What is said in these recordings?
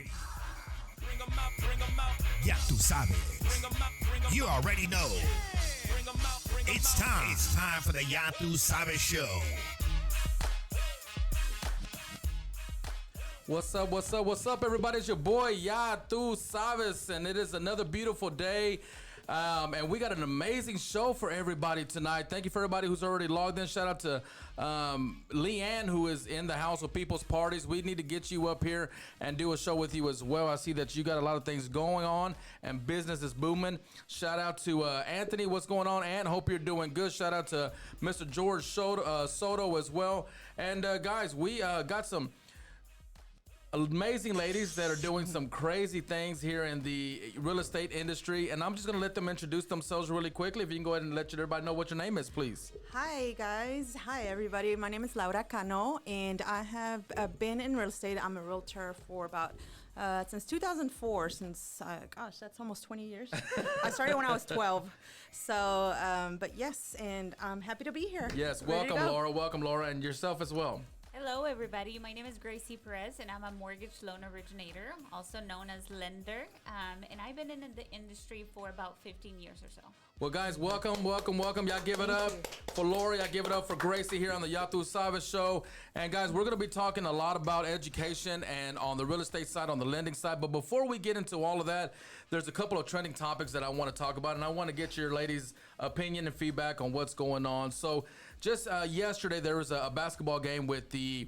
ready? Ya tú sabes. You already know. It's time. It's time for the Ya tú sabes show. What's up, everybody? It's your boy, Ya tú sabes, and it is another beautiful day. And we got an amazing show for everybody tonight. Thank you for everybody who's already logged in. Shout out to Leanne, who is in the house of people's parties. We need to get you up here and do a show with you as well. I see that you got a lot of things going on and business is booming. Shout out to Anthony. What's going on, Ant? Hope you're doing good. Shout out to Mr. George Soto as well. And guys, we got some amazing ladies that are doing some crazy things here in the real estate industry, and I'm just going to let them introduce themselves really quickly. If you can go ahead and let everybody know what your name is, please. Hi guys. Hi everybody. My name is Laura Cano, and I have been in real estate. I'm a realtor for about since 2004. Gosh, that's almost 20 years. I started when I was 12. So, but yes, and I'm happy to be here. Yes, welcome Laura, and yourself as well. Hello, everybody. My name is Gracie Perez, and I'm a mortgage loan originator, also known as lender. And I've been in the industry for about 15 years or so. Well, guys, welcome. Y'all give it up for Laura. Y'all give it up for Gracie here on the Ya tú sabes show. And guys, we're going to be talking a lot about education and on the real estate side, on the lending side. But before we get into all of that, there's a couple of trending topics that I want to talk about, and I want to get your ladies' opinion and feedback on what's going on. So just yesterday, there was a basketball game with the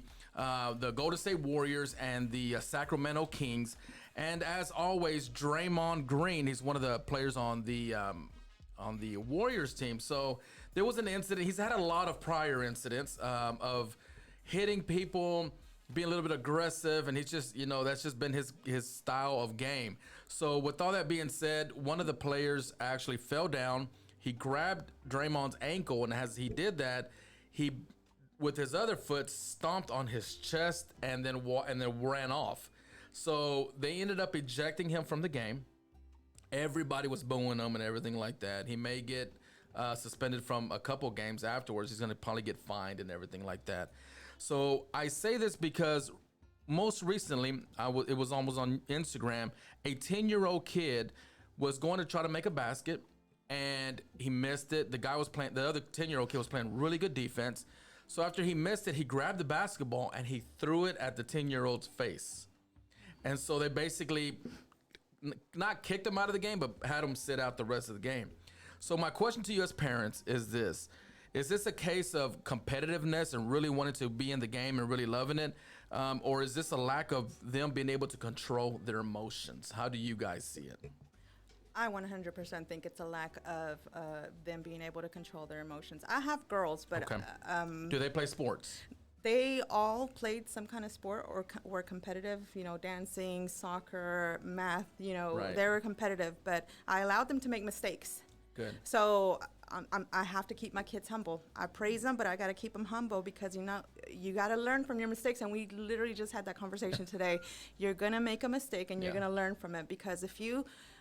Golden State Warriors and the Sacramento Kings. And as always, Draymond Green, he's one of the players on the Warriors team. So there was an incident. He's had a lot of prior incidents of hitting people, being a little bit aggressive, and he's just, that's just been his style of game. So with all that being said, one of the players actually fell down. He grabbed Draymond's ankle, and as he did that, he, with his other foot, stomped on his chest and then ran off. So they ended up ejecting him from the game. Everybody was booing him and everything like that. He may get suspended from a couple games afterwards. He's going to probably get fined and everything like that. So I say this because most recently, it was almost on Instagram, a 10-year-old kid was going to try to make a basket, and he missed it. The other 10-year-old kid was playing really good defense. So after he missed it, he grabbed the basketball and he threw it at the 10-year-old's face. And so they basically not kicked him out of the game, but had him sit out the rest of the game. So my question to you as parents is this. Is this a case of competitiveness and really wanting to be in the game and really loving it? Or is this a lack of them being able to control their emotions? How do you guys see it? I 100% think it's a lack of them being able to control their emotions. I have girls, but okay. Do they play sports? They all played some kind of sport or were competitive, dancing, soccer, math, Right. They were competitive, but I allowed them to make mistakes. Good. So I have to keep my kids humble. I praise them, but I got to keep them humble because, you got to learn from your mistakes. And we literally just had that conversation today. You're going to make a mistake and you're going to learn from it because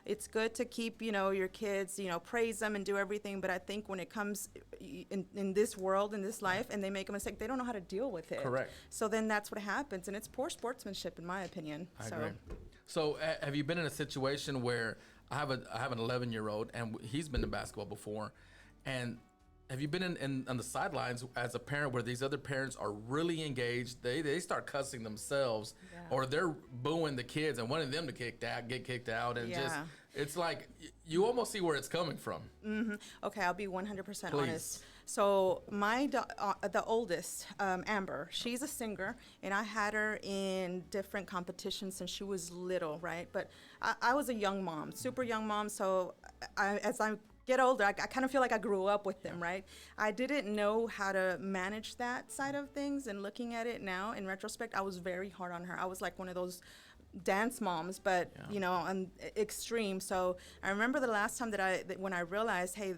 it's good to keep, your kids, praise them and do everything. But I think when it comes in this world, in this life, and they make a mistake, they don't know how to deal with it. Correct. So then that's what happens. And it's poor sportsmanship, in my opinion. I agree. So have you been in a situation where I have an 11-year-old and he's been in basketball before, and have you been in on the sidelines as a parent where these other parents are really engaged? They start cussing themselves, or they're booing the kids and wanting them to get kicked out, and just it's like you almost see where it's coming from. Mm-hmm. Okay, I'll be 100% honest. So the oldest, Amber, she's a singer, and I had her in different competitions since she was little, right? But I was a young mom, super young mom. So as I get older, I kind of feel like I grew up with them, right? I didn't know how to manage that side of things, and looking at it now in retrospect, I was very hard on her. I was like one of those dance moms, but extreme. So I remember the last time when I realized, hey,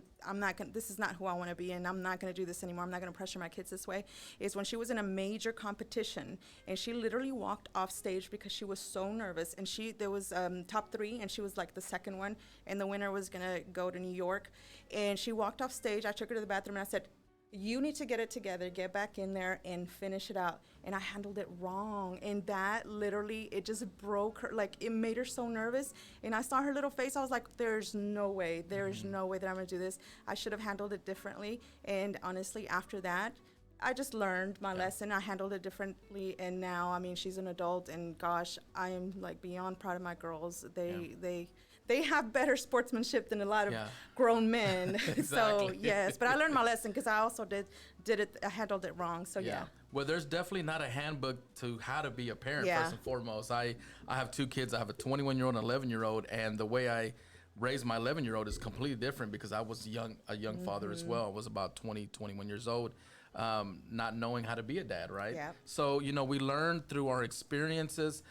this is not who I want to be, and I'm not going to do this anymore. I'm not going to pressure my kids this way. Is when she was in a major competition, and she literally walked off stage because she was so nervous. And there was top 3, and she was like the second one, and the winner was going to go to New York. And she walked off stage. I took her to the bathroom, and I said, you need to get it together, get back in there and finish it out. And I handled it wrong. And that literally, it just broke her. Like, it made her so nervous. And I saw her little face. I was like, there's no way. There's no way that I'm going to do this. I should have handled it differently. And honestly, after that, I just learned my lesson. I handled it differently. And now, I mean, she's an adult. And gosh, I am like beyond proud of my girls. They have better sportsmanship than a lot of grown men. So yes, but I learned my lesson because I also did it. I handled it wrong. So yeah. Well, there's definitely not a handbook to how to be a parent first and foremost. I have two kids. I have a 21-year-old and an 11-year-old, and the way I raised my 11-year-old is completely different because I was a young father as well. I was about 20, 21 years old. Not knowing how to be a dad, right? Yeah. So, we learned through our experiences.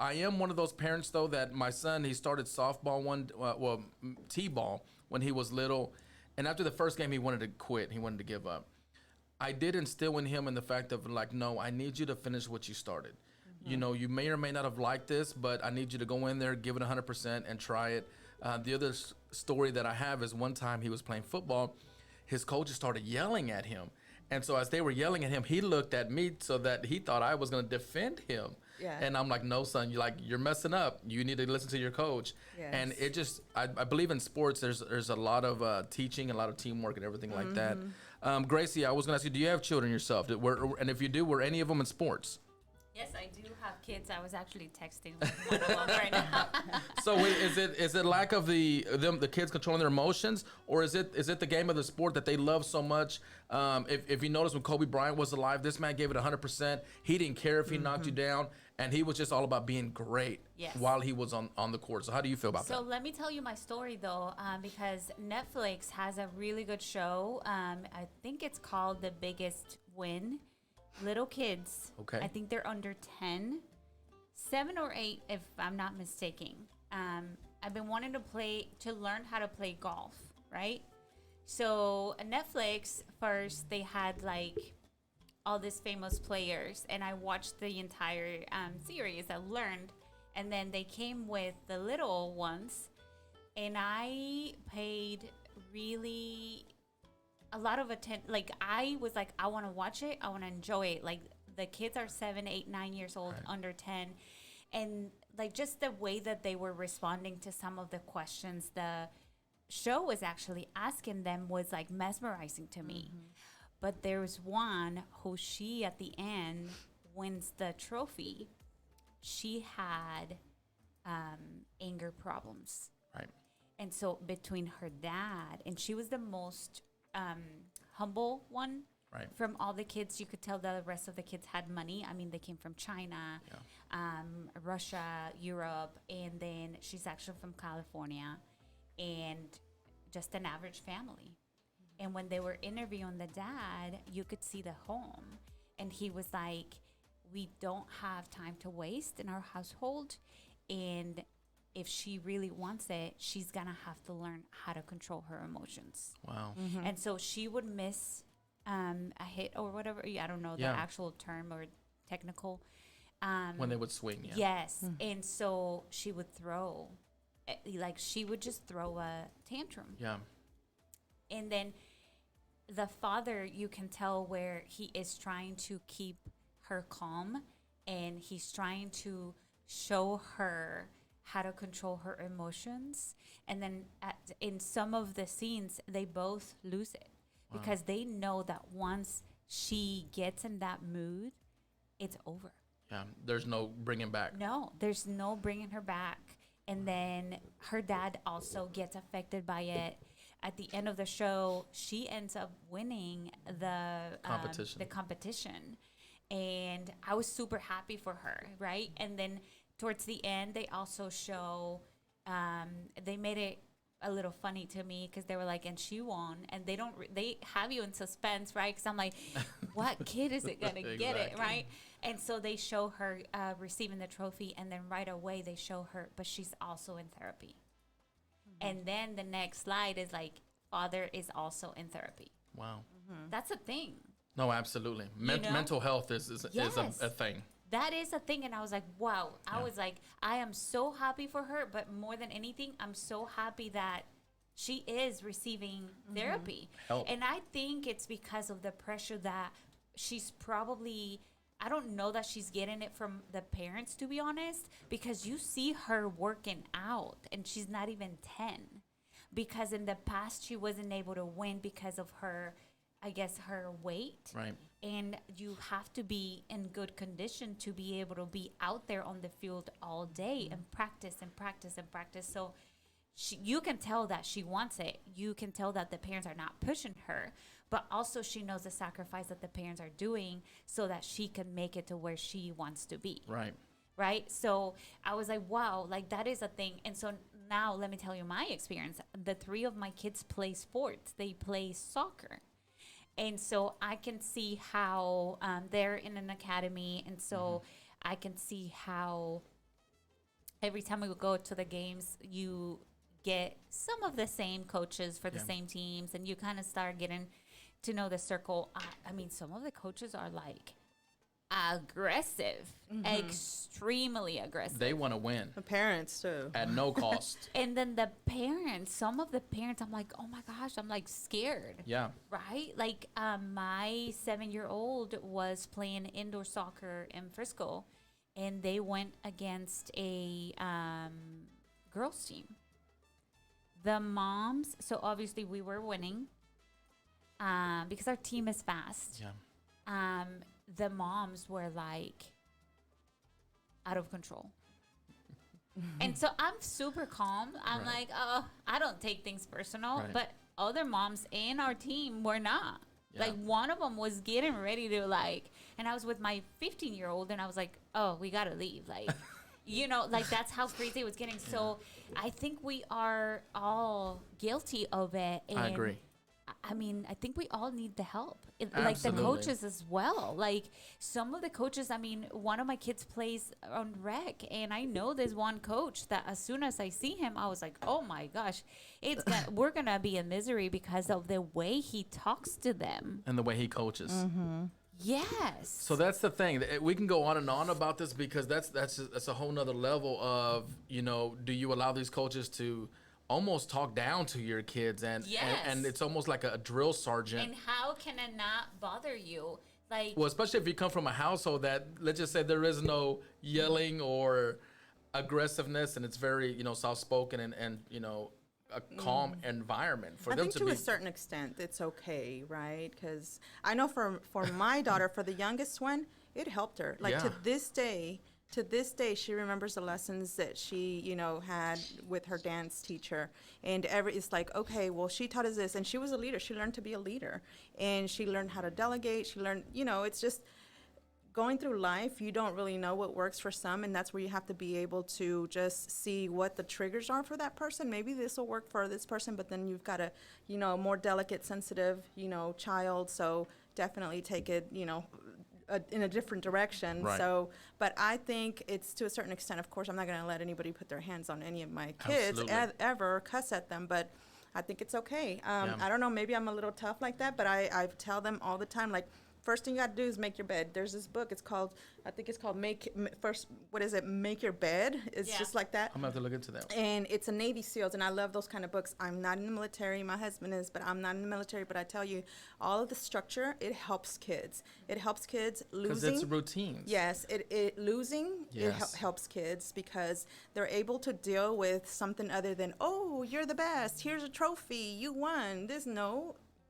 I am one of those parents, though, that my son, he started softball t-ball when he was little. And after the first game, he wanted to quit. He wanted to give up. I did instill in him in the fact of like, no, I need you to finish what you started. You may or may not have liked this, but I need you to go in there, give it 100% and try it. The other story that I have is one time he was playing football. His coaches started yelling at him. And so as they were yelling at him, he looked at me so that he thought I was going to defend him. Yeah. And I'm like, no, son, you're messing up. You need to listen to your coach. Yes. And it just, I believe in sports, there's a lot of teaching, a lot of teamwork and everything like that. Gracie, I was going to ask you, do you have children yourself? And if you do, were any of them in sports? Yes, I do have kids. I was actually texting one of them right now. So is it lack of the kids controlling their emotions, or is it the game of the sport that they love so much? If you notice when Kobe Bryant was alive, this man gave it 100%. He didn't care if he knocked you down, and he was just all about being great while he was on the court. So how do you feel about that? So let me tell you my story though, because Netflix has a really good show. I think it's called The Biggest Win. Little kids. Okay. I think they're under 10, 7 or 8, if I'm not mistaken. I've been wanting to learn how to play golf, right? So Netflix first, they had like all these famous players, and I watched the entire series. I learned, and then they came with the little ones, and I paid really a lot of attention. Like, I was like, I want to watch it. I want to enjoy it. Like, the kids are 7, 8, 9 years old, under 10. And like, just the way that they were responding to some of the questions the show was actually asking them was like mesmerizing to me. But there was one who she at the end wins the trophy. She had anger problems. Right. And so between her dad, and she was the most humble one. Right. From all the kids, you could tell the rest of the kids had money. I mean, they came from China, Russia, Europe, and then she's actually from California, and just an average family. And when they were interviewing the dad, you could see the home, and he was like, we don't have time to waste in our household, and if she really wants it, she's gonna have to learn how to control her emotions. Wow. And so she would miss a hit or whatever. I don't know the actual term or technical. When they would swing, Yes. And so she would throw, like she would just throw a tantrum. Yeah. And then the father, you can tell where he is trying to keep her calm, and he's trying to show her how to control her emotions. And then in some of the scenes, they both lose it because they know that once she gets in that mood, it's over. Yeah, there's no bringing back. No, there's no bringing her back. And then her dad also gets affected by it. At the end of the show, she ends up winning the competition. And I was super happy for her, right? And then towards the end, they also show, they made it a little funny to me because they were like, and she won. And they have you in suspense, right? Because I'm like, what kid is it going to get it, right? And so they show her receiving the trophy, and then right away they show her, but she's also in therapy. And then the next slide is like, father is also in therapy. Wow. That's a thing. No, absolutely. Mental health is a thing. That is a thing. And I was like, wow. I was like, I am so happy for her. But more than anything, I'm so happy that she is receiving therapy. Help. And I think it's because of the pressure that she's probably, I don't know that she's getting it from the parents, to be honest, because you see her working out and she's not even 10. Because in the past, she wasn't able to win because of her, I guess, her weight. Right. And you have to be in good condition to be able to be out there on the field all day and practice and practice and practice. So you can tell that she wants it. You can tell that the parents are not pushing her. But also she knows the sacrifice that the parents are doing so that she can make it to where she wants to be. Right. Right? So I was like, wow, like that is a thing. And so now let me tell you my experience. The 3 of my kids play sports. They play soccer. And so I can see how they're in an academy. And so I can see how every time we would go to the games, you get some of the same coaches for the same teams. And you kind of start getting to know the circle. I mean, some of the coaches are like aggressive, extremely aggressive. They want to win The parents too. at no cost. And then the parents, some of the parents, I'm like, oh my gosh, I'm like scared. Yeah. Right? Like my 7-year-old was playing indoor soccer in Frisco, and they went against a girls team. The moms, so obviously we were winning because our team is fast. Yeah. The moms were like out of control. And so I'm super calm. I'm Right. like, oh, I don't take things personal. Right. But other moms in our team were not. Yeah. Like one of them was getting ready to like, and I was with my 15-year-old and I was like, oh, we got to leave. Like, you know, like that's how crazy it was getting. So I think we are all guilty of it. And I agree. I mean, I think we all need the help. Like the Absolutely. coaches as well. Like some of the coaches, I mean, one of my kids plays on rec, and I know there's one coach that as soon as I see him, I was like, oh my gosh, we're going to be in misery because of the way he talks to them. And the way he coaches. Yes. So that's the thing. We can go on and on about this because that's a whole nother level of, you know, do you allow these coaches to almost talk down to your kids and Yes. and it's almost like a drill sergeant. And how can it not bother you? Like, Well, especially if you come from a household that, let's just say, there is no yelling or aggressiveness, and it's very, you know, soft-spoken and you know, a calm environment for I them think to to be. a certain extent it's okay, right? Because I know for my daughter, for the youngest one, it helped her. Like Yeah. to this day, she remembers the lessons that she, you know, had with her dance teacher. And it's like, okay, well, she taught us this, and she was a leader. She learned to be a leader, and she learned how to delegate. She learned, you know, it's just going through life, you don't really know what works for some, and that's where you have to be able to just see what the triggers are for that person. Maybe this will work for this person, but then you've got a, you know, more delicate, sensitive, you know, child. So definitely take it, you know, in a different direction. Right. So, but I think it's to a certain extent. Of course, I'm not going to let anybody put their hands on any of my kids Absolutely. ever, cuss at them, but I think it's okay. Yeah. I don't know, maybe I'm a little tough like that, but I tell them all the time, like, first thing you got to do is make your bed. There's this book. It's called, I think it's called Make Your Bed. It's Yeah. just like that. I'm gonna have to look into that. And it's a Navy SEALs, and I love those kind of books. I'm not in the military. My husband is, but I'm not in the military. But I tell you, all of the structure, it helps kids. It helps kids Because losing. it's routines. Yes, it Yes. helps kids because they're able to deal with something other than, oh, you're the best. Here's a trophy. You won.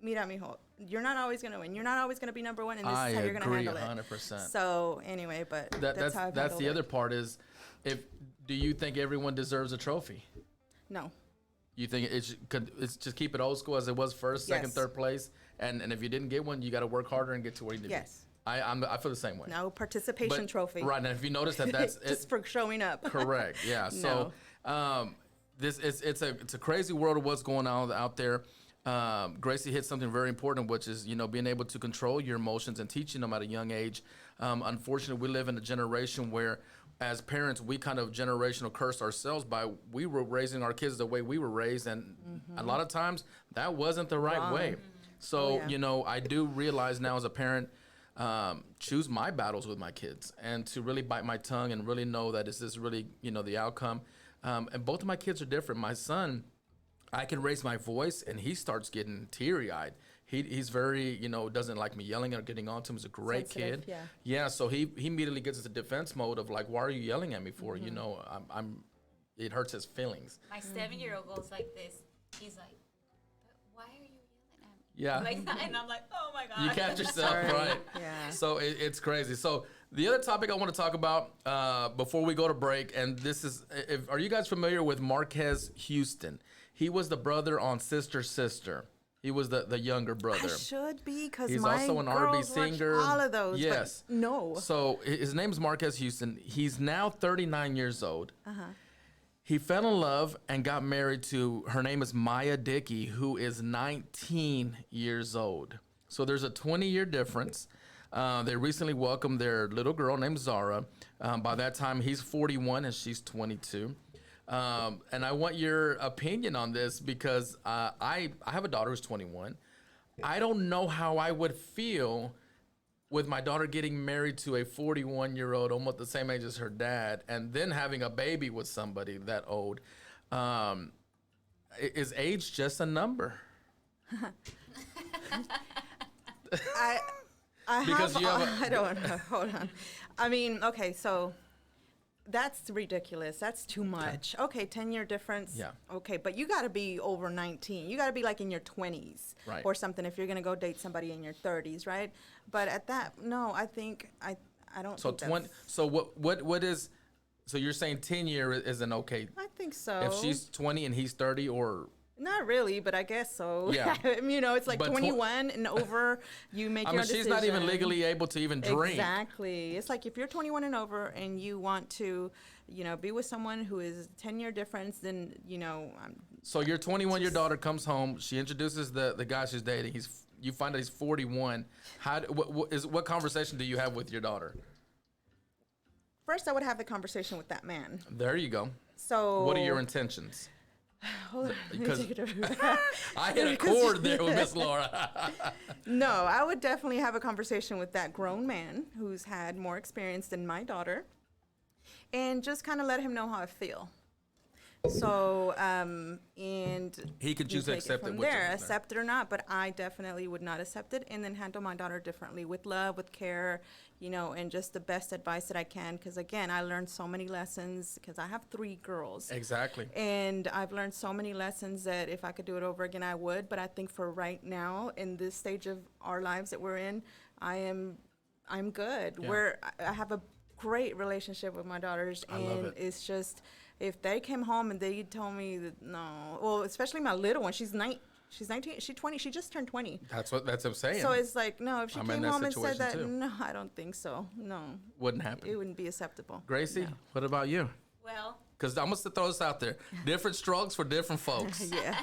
Mira, mijo, you're not always going to win. You're not always going to be number one, and this I is how you're going to agree handle it. 100%. So anyway, but That's how I've that's handled the it. other part is, do you think everyone deserves a trophy? No. You think it's just keep it old school as it was first, second, Yes. third place, and if you didn't get one, you got to work harder and get to where you need Yes. to be. I feel the same way. No participation But- trophy. Right, and if you notice that's Just for showing up. correct. Yeah. So it's a crazy world of what's going on out there. Gracie hit something very important, which is, you know, being able to control your emotions and teaching them at a young age. Unfortunately, we live in a generation where, as parents, we kind of generational curse ourselves by we were raising our kids the way we were raised, and a lot of times that wasn't the right way. So, yeah. you know, I do realize now as a parent, choose my battles with my kids and to really bite my tongue and really know that is this really, you know, the outcome. And both of my kids are different. My son, I can raise my voice, and he starts getting teary-eyed. He's very, doesn't like me yelling or getting on to him. He's a great Sensitive, kid. yeah. So he immediately gets into defense mode of like, why are you yelling at me for? It hurts his feelings. My 7-year-old goes like this. He's like, "But why are you yelling at me?" Yeah. Like that, and I'm like, "Oh my god." You catch yourself, Sorry. right? Yeah. So it's crazy. So the other topic I want to talk about before we go to break, and this is, are you guys familiar with Marquez Houston? He was the brother on Sister Sister. He was the younger brother. I should be, because He's my also an girls R&B watch singer. all of those. Yes. But no. So his name's Marquez Houston. He's now 39 years old. He fell in love and got married to, her name is Maya Dickey, who is 19 years old. So there's a 20-year difference. They recently welcomed their little girl named Zara. By that time, he's 41 and she's 22. And I want your opinion on this because I have a daughter who's 21. I don't know how I would feel with my daughter getting married to a 41-year-old, almost the same age as her dad, and then having a baby with somebody that old. Is age just a number? I Because have, you have a- I don't know. Hold on. I mean, okay, so that's ridiculous. That's too much. Okay, 10-year difference. Yeah. Okay, but you got to be over 19. You got to be like in your 20s Right. or something if you're going to go date somebody in your 30s, right? But at that, no, I think I don't So think 20. So what is? So you're saying 10-year isn't okay? I think so. If she's 20 and he's 30, or Not really, but I guess so. Yeah. It's like But 21 and over, you make I your mean, own she's not even decision. legally able to even drink. Exactly. It's like if you're 21 and over and you want to, be with someone who is 10-year difference, then, So your 21, your daughter comes home. She introduces the guy she's dating. You find out he's 41. What conversation do you have with your daughter? first I would have the conversation with that man. There you go. So What are your intentions? Hold on, let me Because take it over. I hit a chord there with Miss Laura. No, I would definitely have a conversation with that grown man who's had more experience than my daughter, and just kind of let him know how I feel. So, and He could choose to take accept it, from which there, is- accept it or not. But I definitely would not accept it, and then handle my daughter differently with love, with care, and just the best advice that I can. Because again, I learned so many lessons because I have 3 girls. Exactly. And I've learned so many lessons that if I could do it over again, I would. But I think for right now, in this stage of our lives that we're in, I'm good. Yeah. I have a great relationship with my daughters, I and love it. it's just if they came home and they told me that no, well, especially my little one, she's 19, she's 20, she just turned 20. That's what I'm saying. So it's like no, if she I'm in came that home and said that, situation too. no, I don't think so. No, Wouldn't it happen. wouldn't be acceptable. Gracie, what about you? Well, Because I'm going to throw this out there. Different strokes for different folks. Yeah.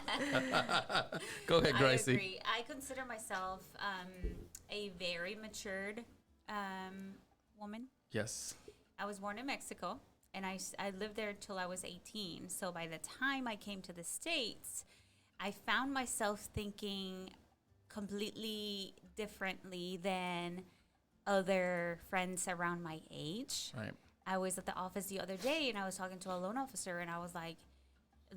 Go ahead, Gracie. I agree. I consider myself a very matured woman. Yes. I was born in Mexico, and I lived there till I was 18. So by the time I came to the States, I found myself thinking completely differently than other friends around my age. Right. I was at the office the other day, and I was talking to a loan officer, and I was like,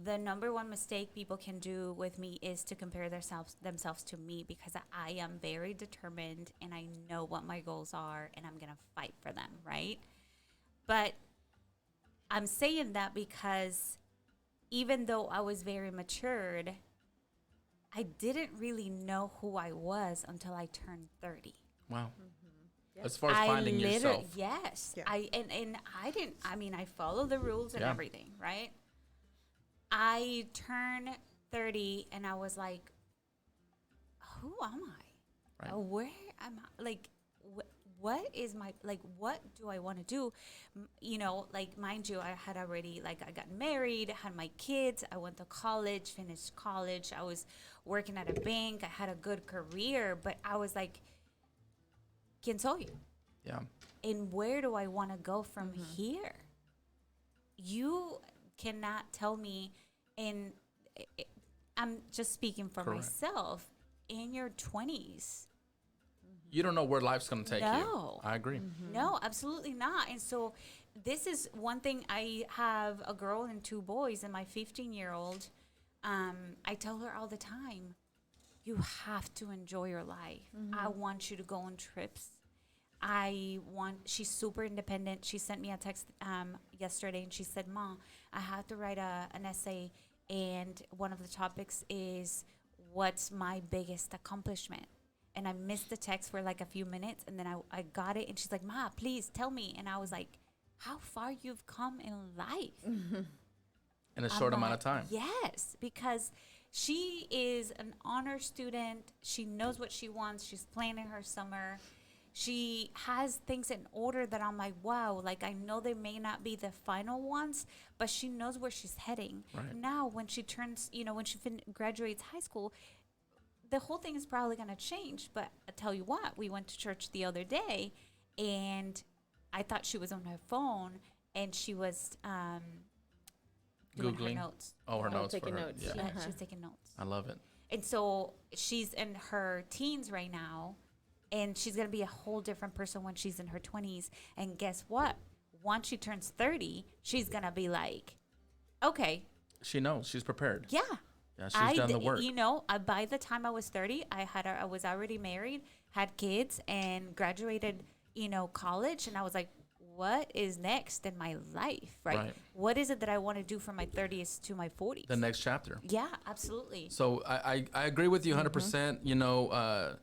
the number one mistake people can do with me is to compare themselves to me, because I am very determined, and I know what my goals are, and I'm going to fight for them, right? But I'm saying that because even though I was very matured, I didn't really know who I was until I turned 30. Wow. As far as finding yourself. Yes. Yeah. I follow the rules and Yeah. everything, right? I turned 30 and I was like, who am I? Right. Where am I? Like, what is my, like, what do I want to do? Mind you, I had already, I got married, had my kids, I went to college, finished college, I was working at a bank, I had a good career, but I was like, ¿Quién soy? Yeah. And where do I want to go from here? You cannot tell me, and I'm just speaking for Correct. myself, in your 20s. You don't know where life's going to take No. you. I agree. No, absolutely not. And so this is one thing. I have a girl and 2 boys, and my 15-year-old I tell her all the time, you have to enjoy your life. I want you to go on trips. She's super independent. She sent me a text yesterday and she said, "Mom, I have to write an essay, and one of the topics is what's my biggest accomplishment." And I missed the text for like a few minutes, and then I got it, and she's like, "Ma, please tell me." And I was like, how far you've come in life. In a short amount of time. Yes, because she is an honor student. She knows what she wants. She's planning her summer. She has things in order that I'm like, wow, like I know they may not be the final ones, but she knows where she's heading. Right. Now, when she turns, when she graduates high school, the whole thing is probably going to change. But I tell you what, we went to church the other day, and I thought she was on her phone, and she was doing her Googling. notes. Oh, her notes. taking for her. notes. Yeah. Yeah, she was taking notes. I love it. And so she's in her teens right now, and she's going to be a whole different person when she's in her 20s. And guess what? Once she turns 30, she's going to be like, okay. She knows. She's prepared. Yeah. Yeah, she's done the work. By the time I was 30, I was already married, had kids, and graduated, college. And I was like, what is next in my life, right? What is it that I want to do from my 30s to my 40s? The next chapter. Yeah, absolutely. So I agree with you 100%.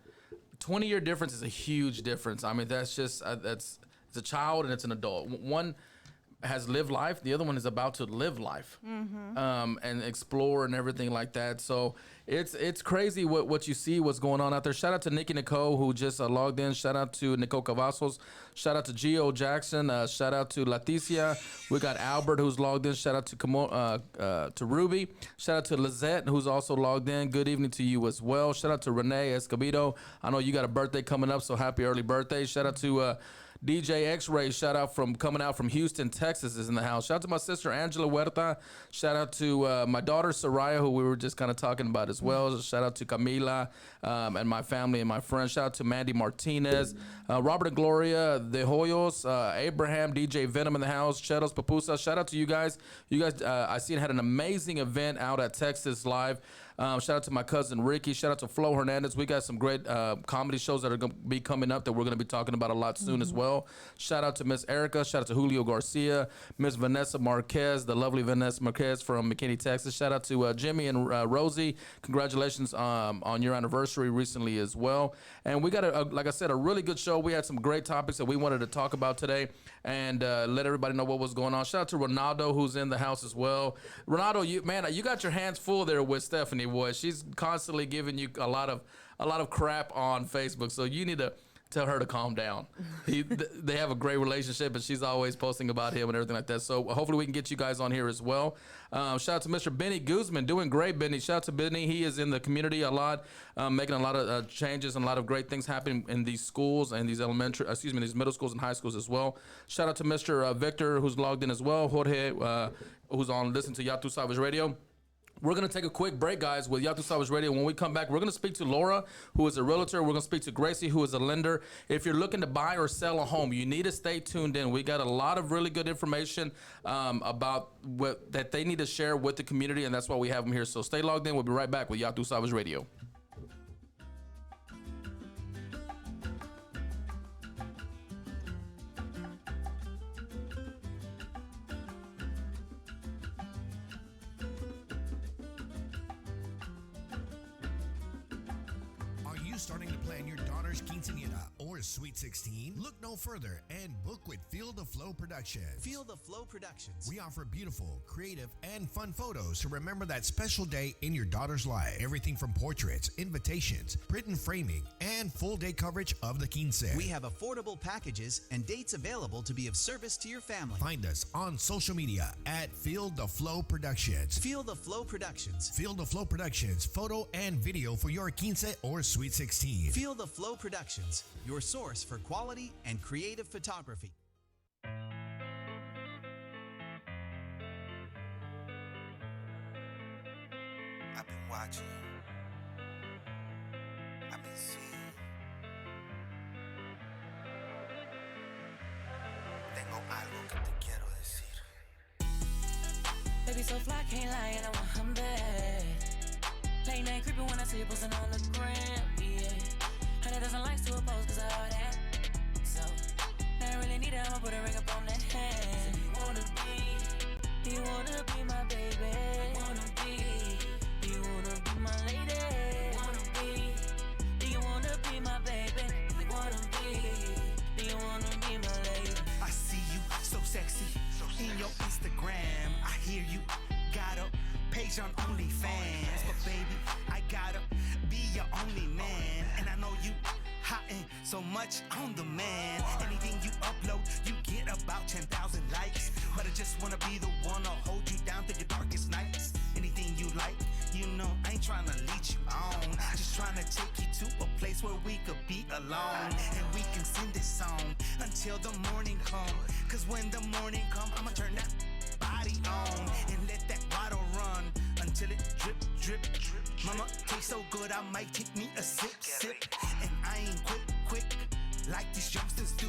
20-year difference is a huge difference. I mean, that's just, it's a child and it's an adult. One has lived life. The other one is about to live life, and explore and everything like that. So it's crazy what you see, what's going on out there. Shout out to Nikki Nicole, who just logged in. Shout out to Nicole Cavazos. Shout out to Gio Jackson. Shout out to Leticia. We got Albert, who's logged in. Shout out to Ruby. Shout out to Lizette, who's also logged in. Good evening to you as well. Shout out to Renee Escobedo. I know you got a birthday coming up, so happy early birthday. Shout out to DJ X-Ray, shout out coming out from Houston, Texas, is in the house. Shout out to my sister Angela Huerta. Shout out to my daughter Soraya, who we were just kind of talking about as well. Shout out to Camila and my family and my friends. Shout out to Mandy Martinez, Robert and Gloria, De Hoyos, Abraham, DJ Venom in the house, Chetos Papusa. Shout out to you guys. You guys, I seen had an amazing event out at Texas Live. Shout out to my cousin Ricky. Shout out to Flo Hernandez. We got some great comedy shows that are going to be coming up that we're going to be talking about a lot soon as well. Shout out to Miss Erica. Shout out to Julio Garcia. Miss Vanessa Marquez, the lovely Vanessa Marquez from McKinney, Texas. Shout out to Jimmy and Rosie. Congratulations on your anniversary recently as well. And we got, like I said, a really good show. We had some great topics that we wanted to talk about today and let everybody know what was going on. Shout out to Ronaldo, who's in the house as well. Ronaldo, you got your hands full there with Stephanie. Boy, she's constantly giving you a lot of crap on Facebook, so you need to tell her to calm down. They have a great relationship, and she's always posting about him and everything like that. So hopefully we can get you guys on here as well. Shout out to Mr. Benny Guzman, doing great, Benny. Shout out to Benny. He is in the community a lot, making a lot of changes and a lot of great things happening in these schools and these these middle schools and high schools as well. Shout out to Mr. Victor, who's logged in as well. Jorge, who's on listening to Yatu Savage Radio. We're going to take a quick break, guys, with Yatu Savage Radio. When we come back, we're going to speak to Laura, who is a realtor. We're going to speak to Gracie, who is a lender. If you're looking to buy or sell a home, you need to stay tuned in. We got a lot of really good information about that they need to share with the community, and that's why we have them here. So stay logged in. We'll be right back with Yatu Savage Radio. Starting to plan your daughter's quinceañera or Sweet 16? Look no further and book with Feel the Flow Productions. Feel the Flow Productions. We offer beautiful, creative, and fun photos to remember that special day in your daughter's life. Everything from portraits, invitations, print and framing, and full day coverage of the quince. We have affordable packages and dates available to be of service to your family. Find us on social media at Feel the Flow Productions. Feel the Flow Productions. Feel the Flow Productions, photo and video for your quince or Sweet 16. Feel the Flow Productions, your source for quality and creative photography. I've been watching, I've been seeing. Tengo algo que te quiero decir. Baby, so fly, can't lie, and I want him back. Late night creeping when I see you posting on the gram, yeah. 100,000 likes to a post cause of all that. So, I really need it, I'ma put a ring up on that hand. So you wanna be my baby. Do you wanna be my lady? Do you wanna be my baby? Do you wanna be my lady? I see you so sexy in your Instagram. I hear you got a page on OnlyFans, but baby, I gotta be your only man. And I know you hottin' so much on the man. Anything you upload, you get about 10,000 likes. But I just wanna be the one to hold you down through your darkest nights. Anything you like, you know, I ain't tryna lead you on. Just tryna take you to a place where we could be alone. And we can sing this song until the morning come. Cause when the morning come, I'ma turn that body on and let that bottle run until it drip, drip, drip. Mama, tastes so good, I might take me a sip, sip. And I ain't quick, like these youngsters do.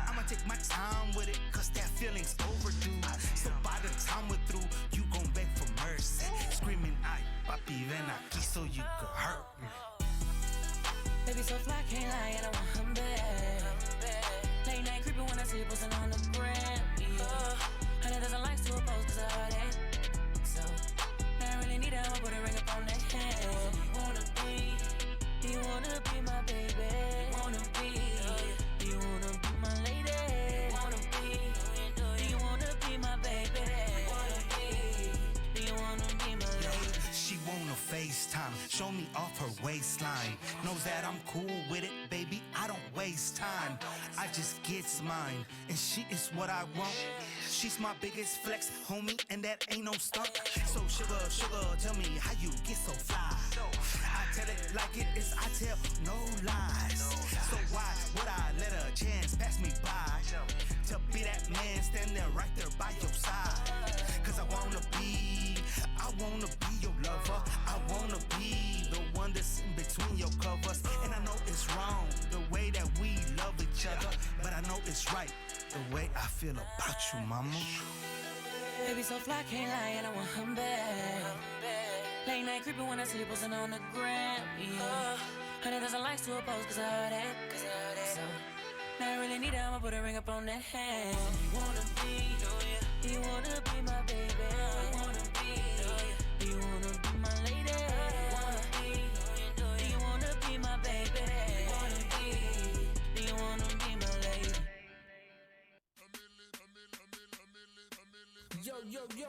I'ma take my time with it, cause that feeling's overdue. So by the time we're through, you gon' beg for mercy. Screaming, ay, papi, ven aquí so you could hurt me. Baby so fly, can't lie, and I want him back. Late night creeping when I see you posting on the gram, yeah. 100,000 likes to a post cause of all that. So, I really need it, I'ma put a ring up on that hand. Do you wanna be my baby? Do you wanna be my lady? Do you wanna be my baby? Do you wanna be my lady? She wanna FaceTime, show me off her waistline. Knows that I'm cool with it, baby, I don't waste time. I just gets mine, and she is what I want. She's my biggest flex, homie, and that ain't no stunt. So sugar, tell me how you get so fly. I tell it like it is, I tell no lies. So why would I let a chance pass me by? To be that man, stand there right there by your side. Cause I wanna be your lover. I wanna be the one that's in between your covers. And I know it's wrong, the way that we love each other. But I know it's right, the way I feel about you, mama. Baby so fly, can't lie, and I want him back. Late night creeping when I see you posting on the gram, yeah. 100,000 likes to a post cause of all that. So, now I really need it, I'ma put a ring up on that hand. Do you wanna be my baby? Do you wanna be my lady? Do you wanna be my baby? Do you wanna be my lady? Yo,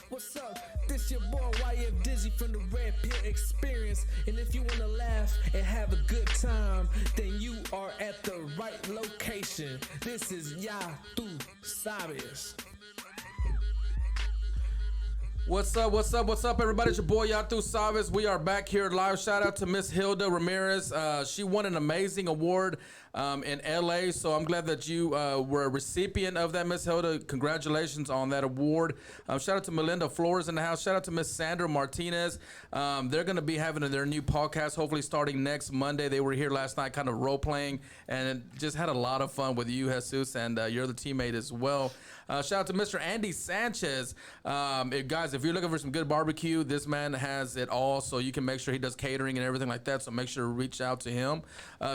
what's up? This your boy YF Dizzy from the Red Pill Experience. And if you wanna laugh and have a good time, then you are at the right location. This is Ya Tu Sabes. What's up, everybody? It's your boy Yatu Savas. We are back here live. Shout out to Miss Hilda Ramirez. She won an amazing award in LA, so I'm glad that you were a recipient of that, Miss Hilda. Congratulations on that award. Shout out to Melinda Flores in the house. Shout out to Miss Sandra Martinez. They're going to be having their new podcast, hopefully starting next Monday. They were here last night kind of role-playing and just had a lot of fun with you, Jesus, and you're the teammate as well. Shout out to Mr. Andy Sanchez. Guys, if you're looking for some good barbecue, this man has it all, so you can make sure he does catering and everything like that, so make sure to reach out to him.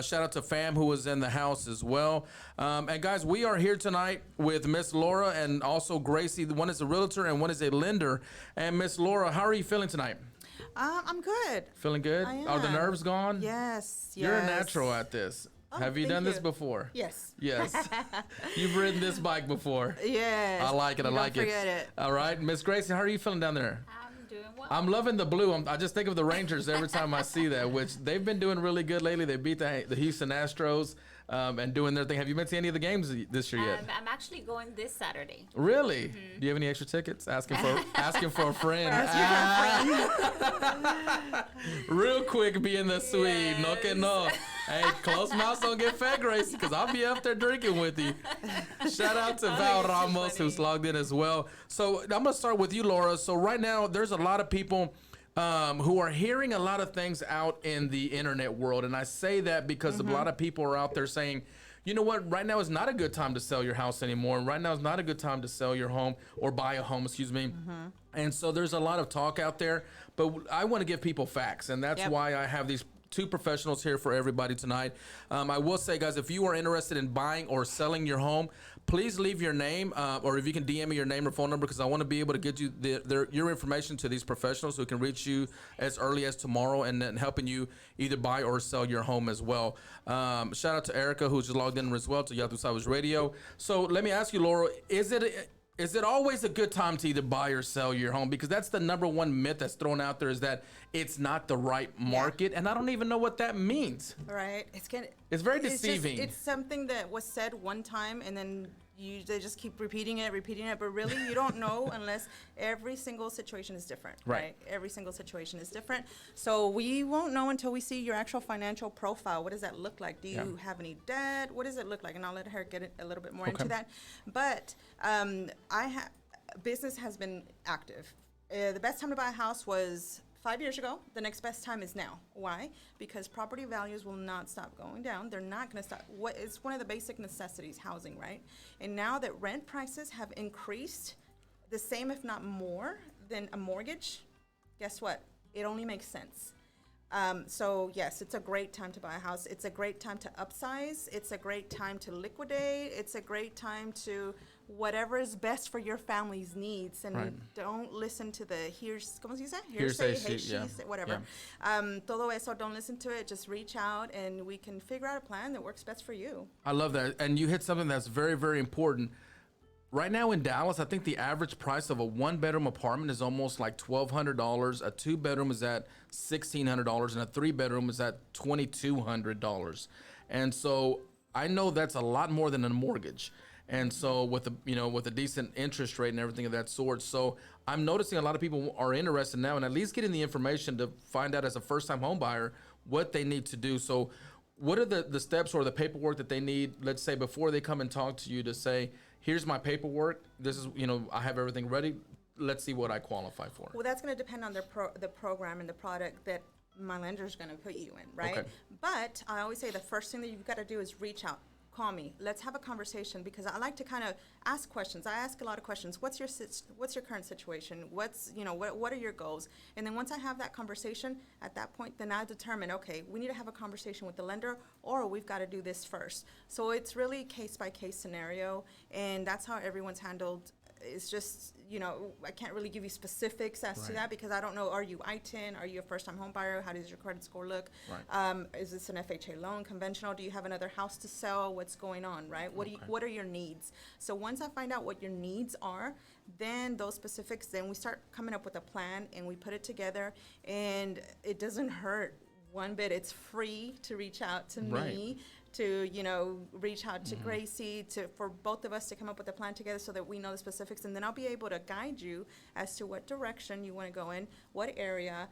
Shout out to Fam, who was in the house as well. And guys, we are here tonight with Miss Laura and also Gracie. One is a realtor and one is a lender. And Miss Laura, how are you feeling tonight? I'm good. Feeling good? I Are the am. nerves gone? Yes. You're a natural at this. Oh, Have you thank done this you. before? Yes. Yes. You've ridden this bike before. Yes. I like it. I You like don't it. forget it. All right. Miss Gracie, how are you feeling down there? I'm doing well. I'm loving the blue. I just think of the Rangers every time I see that, which they've been doing really good lately. They beat the Houston Astros and doing their thing. Have you been to any of the games this year yet? I'm actually going this Saturday. Really? Do you have any extra tickets? Asking for a friend. Real quick, be in the suite. No que no. Hey, close mouths don't get fat, Gracie, because I'll be up there drinking with you. Shout out to Val Ramos, who's logged in as well. So I'm going to start with you, Laura. So right now, there's a lot of people who are hearing a lot of things out in the internet world. And I say that because a lot of people are out there saying, you know what, right now is not a good time to sell your house anymore. Right now is not a good time to sell your home or buy a home, excuse me. And so there's a lot of talk out there, but I want to give people facts, and that's why I have these two professionals here for everybody tonight. I will say, guys, if you are interested in buying or selling your home, please leave your name, or if you can DM me your name or phone number, because I want to be able to get you your information to these professionals who can reach you as early as tomorrow and then helping you either buy or sell your home as well. Shout out to Erica, who's just logged in as well to Yatu Savage Radio. So let me ask you, Laura, is it always a good time to either buy or sell your home? Because that's the number one myth that's thrown out there, is that it's not the right market, and I don't even know what that means. Right. It's very deceiving. It's something that was said one time, and then they just keep repeating it, but really you don't know unless every single situation is different, right? Every single situation is different. So we won't know until we see your actual financial profile. What does that look like? Do you have any debt? What does it look like? And I'll let her get a little bit more into that. But business has been active. The best time to buy a house was 5 years ago. The next best time is now. Why? Because property values will not stop going down. They're not going to stop. It's one of the basic necessities, housing, right? And now that rent prices have increased the same, if not more, than a mortgage, guess what? It only makes sense. So yes, it's a great time to buy a house. It's a great time to upsize. It's a great time to liquidate. It's a great time to whatever is best for your family's needs, and don't listen to the ¿cómo se dice? Hearsay, whatever. Todo eso, don't listen to it. Just reach out, and we can figure out a plan that works best for you. I love that, and you hit something that's very, very important. Right now in Dallas, I think the average price of a one-bedroom apartment is almost like $1,200. A two-bedroom is at $1,600, and a three-bedroom is at $2,200. And so I know that's a lot more than a mortgage. And so with a decent interest rate and everything of that sort. So I'm noticing a lot of people are interested now in at least getting the information to find out as a first-time home buyer what they need to do. So what are the steps or the paperwork that they need, let's say, before they come and talk to you to say, here's my paperwork, this is, I have everything ready, let's see what I qualify for? Well, that's going to depend on the program and the product that my lender is going to put you in, right? Okay. But I always say the first thing that you've got to do is reach out. Call me. Let's have a conversation, because I like to kind of ask questions. I ask a lot of questions. What's your current situation? What are your goals? And then once I have that conversation, at that point, then I determine, okay, we need to have a conversation with the lender, or we've got to do this first. So it's really case by case scenario, and that's how everyone's handled. It's just, I can't really give you specifics as to that, because I don't know, are you I-10? Are you a first-time home buyer? How does your credit score look? Right. Is this an FHA loan, conventional? Do you have another house to sell? What's going on, right? What are your needs? So once I find out what your needs are, then those specifics, then we start coming up with a plan, and we put it together, and it doesn't hurt one bit. It's free to reach out to me, to reach out to Gracie, for both of us to come up with a plan together so that we know the specifics, and then I'll be able to guide you as to what direction you want to go in, what area,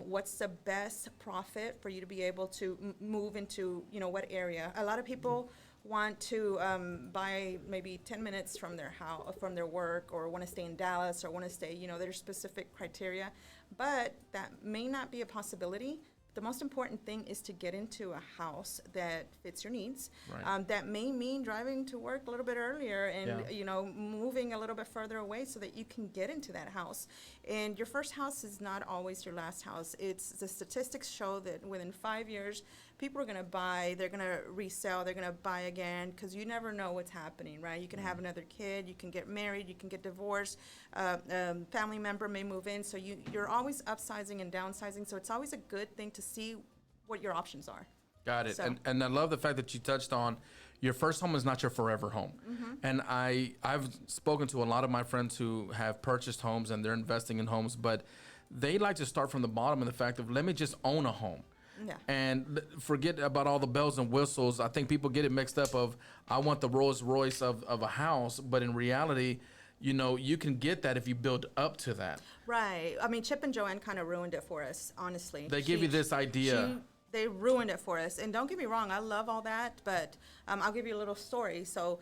what's the best profit for you to be able to move into, what area. A lot of people want to buy maybe 10 minutes from their house, from their work, or want to stay in Dallas, or want to stay, there's specific criteria, but that may not be a possibility. The most important thing is to get into a house that fits your needs. Right. That may mean driving to work a little bit earlier and, moving a little bit further away so that you can get into that house. And your first house is not always your last house. The statistics show that within 5 years, people are going to buy, they're going to resell, they're going to buy again, because you never know what's happening, right? You can have another kid, you can get married, you can get divorced, family member may move in, so you're always upsizing and downsizing, so it's always a good thing to see what your options are. Got it. So. And I love the fact that you touched on your first home is not your forever home. Mm-hmm. And I've spoken to a lot of my friends who have purchased homes and they're investing in homes, but they like to start from the bottom in the fact of, let me just own a home. Yeah. And forget about all the bells and whistles. I think people get it mixed up of, I want the Rolls Royce of a house, but in reality, you can get that if you build up to that. Right. I mean, Chip and Joanne kind of ruined it for us, honestly. They give you this idea. They ruined it for us. And don't get me wrong, I love all that, but I'll give you a little story. So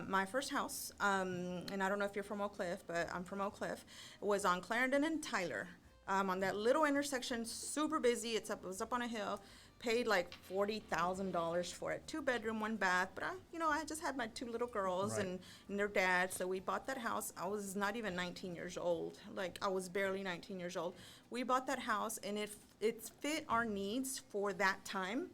my first house, and I don't know if you're from Oak Cliff, but I'm from Oak Cliff, was on Clarendon and Tyler. on that little intersection, super busy. It was up on a hill. Paid like $40,000 for it. 2-bedroom, 1 bath. But I just had my 2 little girls and their dad. So we bought that house. I was not even 19 years old. Like, I was barely 19 years old. We bought that house, and it fit our needs for that time.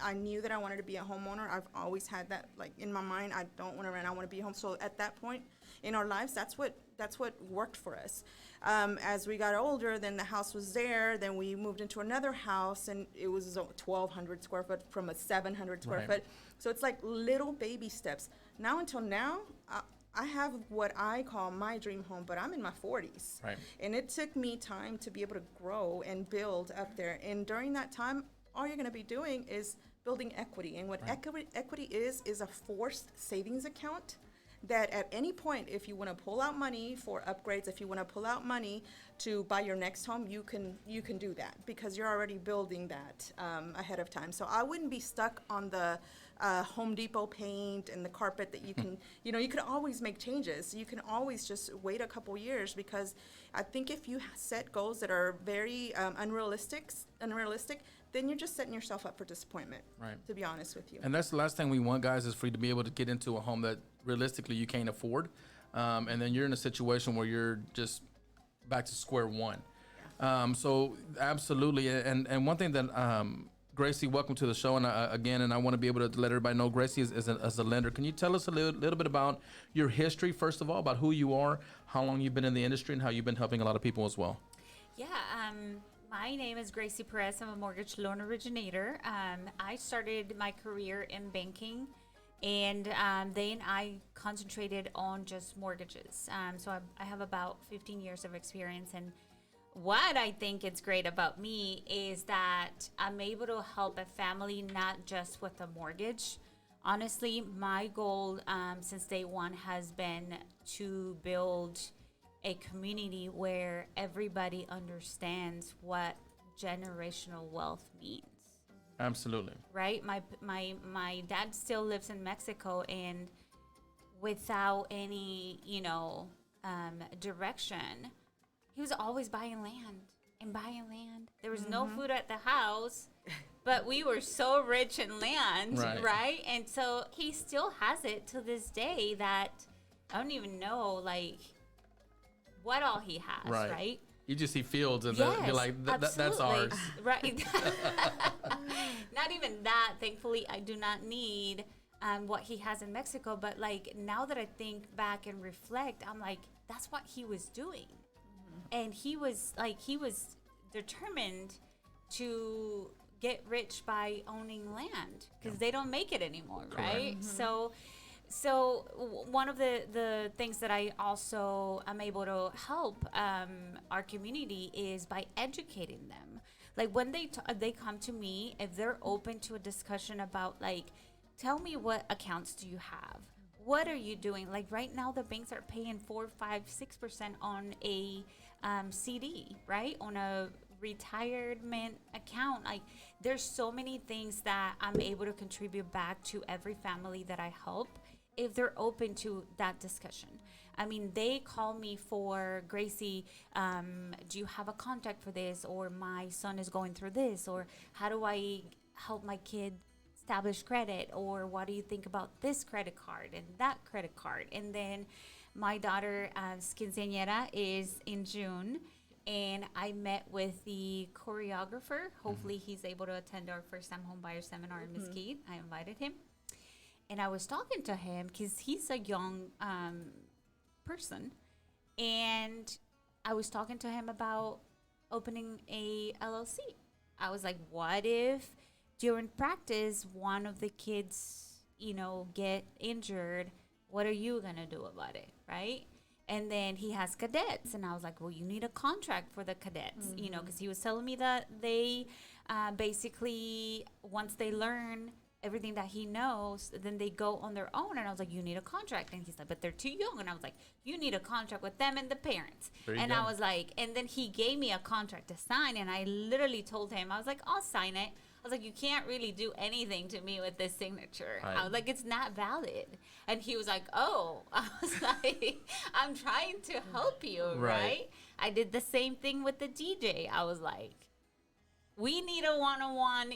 I knew that I wanted to be a homeowner. I've always had that, like, in my mind. I don't want to rent. I want to be home. So at that point in our lives, that's what worked for us. As we got older, then the house was there. Then we moved into another house, and it was 1,200 square foot from a 700 square foot. So it's like little baby steps. Now until now, I have what I call my dream home, but I'm in my 40s. Right. And it took me time to be able to grow and build up there. And during that time, all you're going to be doing is building equity. And what equity is a forced savings account that at any point, if you want to pull out money for upgrades, if you want to pull out money to buy your next home, you can do that because you're already building that ahead of time. So I wouldn't be stuck on the Home Depot paint and the carpet that you can, you can always make changes. You can always just wait a couple years, because I think if you set goals that are very unrealistic, then you're just setting yourself up for disappointment, to be honest with you. And that's the last thing we want, guys, is for you to be able to get into a home that realistically you can't afford. And then you're in a situation where you're just back to square one. So absolutely. And one thing that, Gracie, welcome to the show. And I want to be able to let everybody know Gracie is a lender. Can you tell us a little bit about your history, first of all, about who you are, how long you've been in the industry, and how you've been helping a lot of people as well? Yeah, my name is Gracie Perez. I'm a mortgage loan originator. I started my career in banking, and then I concentrated on just mortgages. So I have about 15 years of experience, and what I think is great about me is that I'm able to help a family not just with a mortgage. Honestly, my goal since day one has been to build a community where everybody understands what generational wealth means. Absolutely. Right? My dad still lives in Mexico, and without any, direction, he was always buying land. There was no food at the house, but we were so rich in land, right? And so he still has it to this day that I don't even know, like, what all he has, right? You just see fields and you're like, that's ours. Right. Not even that. Thankfully, I do not need what he has in Mexico. But like, now that I think back and reflect, I'm like, that's what he was doing. And he was determined to get rich by owning land, because they don't make it anymore, right? Mm-hmm. So one of the things that I also am able to help our community is by educating them. Like, when they come to me, if they're open to a discussion about, like, tell me, what accounts do you have? What are you doing? Like, right now, the banks are paying 4, 5, 6% on a CD, right? On a retirement account. Like, there's so many things that I'm able to contribute back to every family that I help, if they're open to that discussion. I mean, they call me for, Gracie, do you have a contact for this? Or my son is going through this, or how do I help my kid establish credit? Or what do you think about this credit card and that credit card? And then my daughter's quinceañera is in June, and I met with the choreographer. Hopefully he's able to attend our first time home buyer seminar in Mesquite. I invited him. And I was talking to him because he's a young person. And I was talking to him about opening a LLC. I was like, what if during practice one of the kids, get injured? What are you going to do about it, right? And then he has cadets. And I was like, well, you need a contract for the cadets, because he was telling me that they basically, once they learn everything that he knows, then they go on their own. And I was like, you need a contract. And he's like, but they're too young. And I was like, you need a contract with them and the parents. And I was like, and then he gave me a contract to sign. And I literally told him, I was like, I'll sign it. I was like, you can't really do anything to me with this signature. I was like, it's not valid. And he was like, oh. I was like, I'm trying to help you, right? I did the same thing with the DJ. I was like, we need a one-on-one,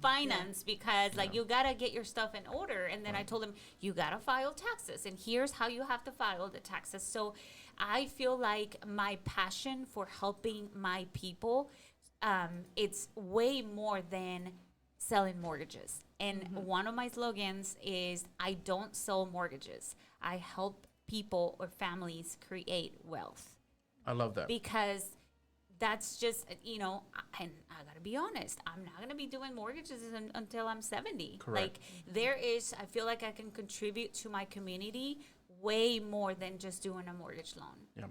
finance because like you gotta get your stuff in order. And then I told him, you gotta file taxes, and here's how you have to file the taxes. So I feel like my passion for helping my people, it's way more than selling mortgages. And one of my slogans is, I don't sell mortgages. I help people or families create wealth. I love that. Because that's just, and I gotta be honest, I'm not gonna be doing mortgages until I'm 70. Correct. Like I feel like I can contribute to my community way more than just doing a mortgage loan. Yeah.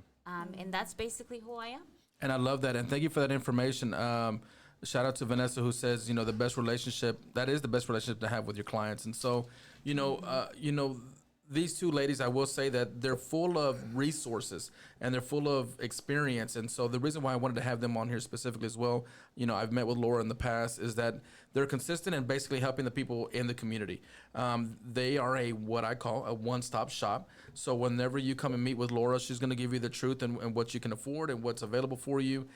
And that's basically who I am. And I love that. And thank you for that information. Shout out to Vanessa, who says, the best relationship, that is the best relationship to have with your clients. And so, these two ladies, I will say that they're full of resources and they're full of experience. And so the reason why I wanted to have them on here specifically as well, I've met with Laura in the past, is that they're consistent in basically helping the people in the community. They are what I call a one-stop shop. So whenever you come and meet with Laura, she's going to give you the truth and what you can afford and what's available for you.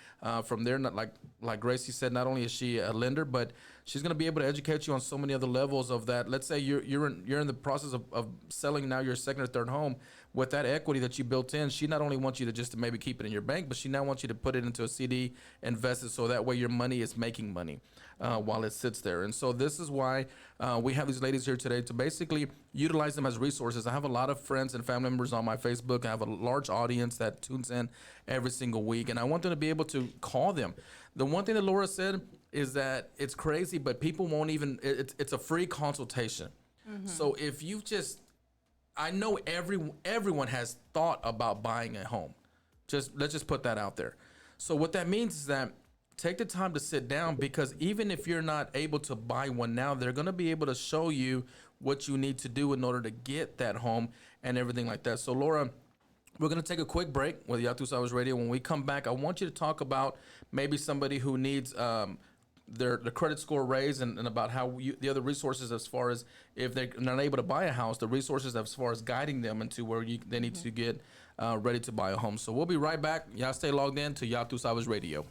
From there, not like Gracie said, not only is she a lender, but she's going to be able to educate you on so many other levels of that. Let's say you're in the process of selling now your second or third home. With that equity that you built in, she not only wants you to just to maybe keep it in your bank, but she now wants you to put it into a CD, invest it, so that way your money is making money while it sits there. And so this is why we have these ladies here today, to basically utilize them as resources. I have a lot of friends and family members on my Facebook. I have a large audience that tunes in every single week, and I want them to be able to call them. The one thing that Laura said is that it's crazy, but people won't even, it's a free consultation. So if you've I know everyone has thought about buying a home. Let's just put that out there. So what that means is that take the time to sit down, because even if you're not able to buy one now, they're going to be able to show you what you need to do in order to get that home and everything like that. So Laura, we're going to take a quick break with Yatu Savage Radio. When we come back, I want you to talk about maybe somebody who needs their credit score raised, and about how the other resources, as far as if they're not able to buy a house, the resources as far as guiding them into where they need to get ready to buy a home. So we'll be right back. Y'all stay logged in to Yatu Savage Radio.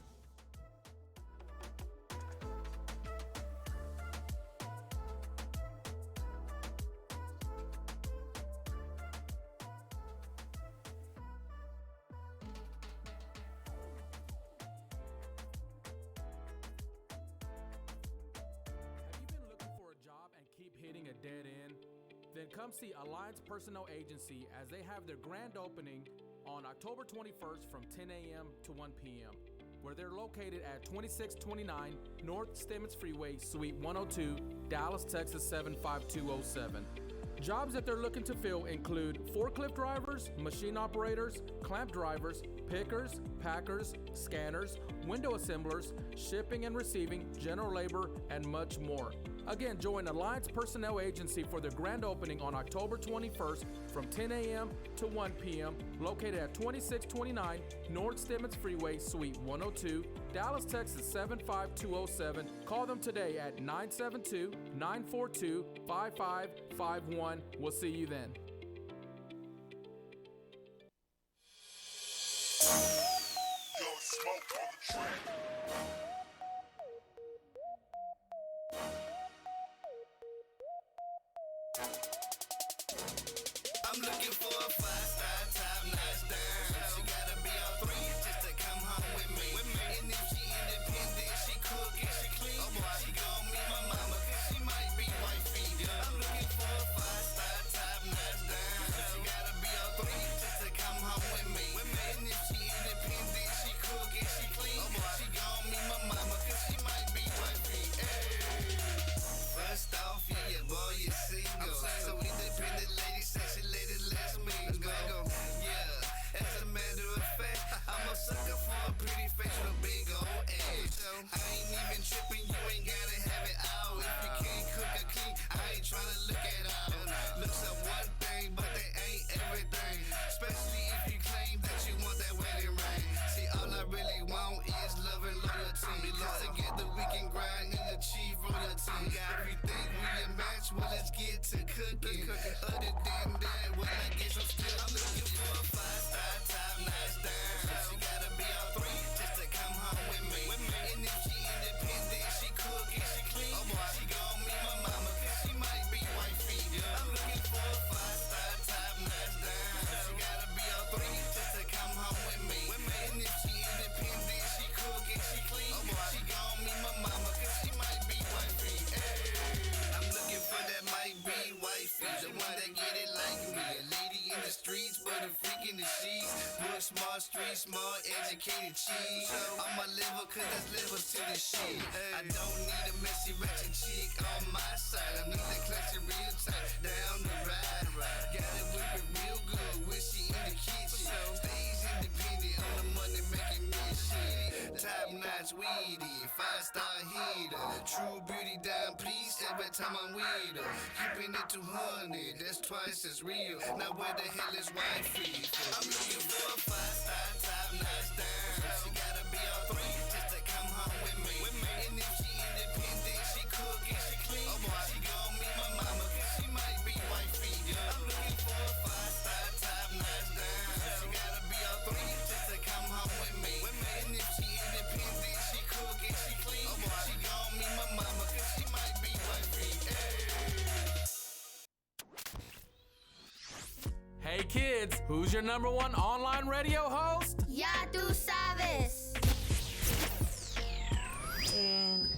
Then come see Alliance Personnel Agency as they have their grand opening on October 21st from 10 a.m. to 1 p.m., where they're located at 2629 North Stemmons Freeway, Suite 102, Dallas, Texas 75207. Jobs that they're looking to fill include forklift drivers, machine operators, clamp drivers, pickers, packers, scanners, window assemblers, shipping and receiving, general labor, and much more. Again, join Alliance Personnel Agency for their grand opening on October 21st from 10 a.m. to 1 p.m. located at 2629 North Stemmons Freeway, Suite 102, Dallas, Texas 75207. Call them today at 972-942-5551. We'll see you then. Smoke on the track. I'm looking for a 5-star top-notch dime. She gotta be on 3 just to come home with me. And if she independent, she cook and she clean. Oh boy, she gon' meet my mama, cause she might be wifey. I'm looking for a 5-star top-notch dime. She gotta be on 3 just to come home with me. And if she independent, she cook and she clean. Oh boy, she gon' meet my mama, cause she might be wifey. Hey. First off, yeah, your boy is single. So independent lady, sexy lady, let's meet. street smart, educated cheese. I'ma live cause that's livers to the shit. I don't need a messy ratchet chick on my side. I need a classy real tight down the ride. Gotta whip it real good when she in the kitchen. Stays independent on the money making me shit. Top notch weedy, 5-star heater. True beauty down, please every time I'm with her. Keeping it 200, that's twice as real. Now where the hell is wifey? I'm looking for a 5-star top notch down. She gotta be on 3 just to come home with me. And if she independent, she cook and she clean. She gon' meet my mama cause she might be wifey. I'm looking for a 5-star top notch down. She gotta be on 3 just to come home with me. And if she independent, she cook and she clean. She gon' meet my mama cause she might be wifey. Hey kids, who's your number one online radio host? Ya tú sabes. And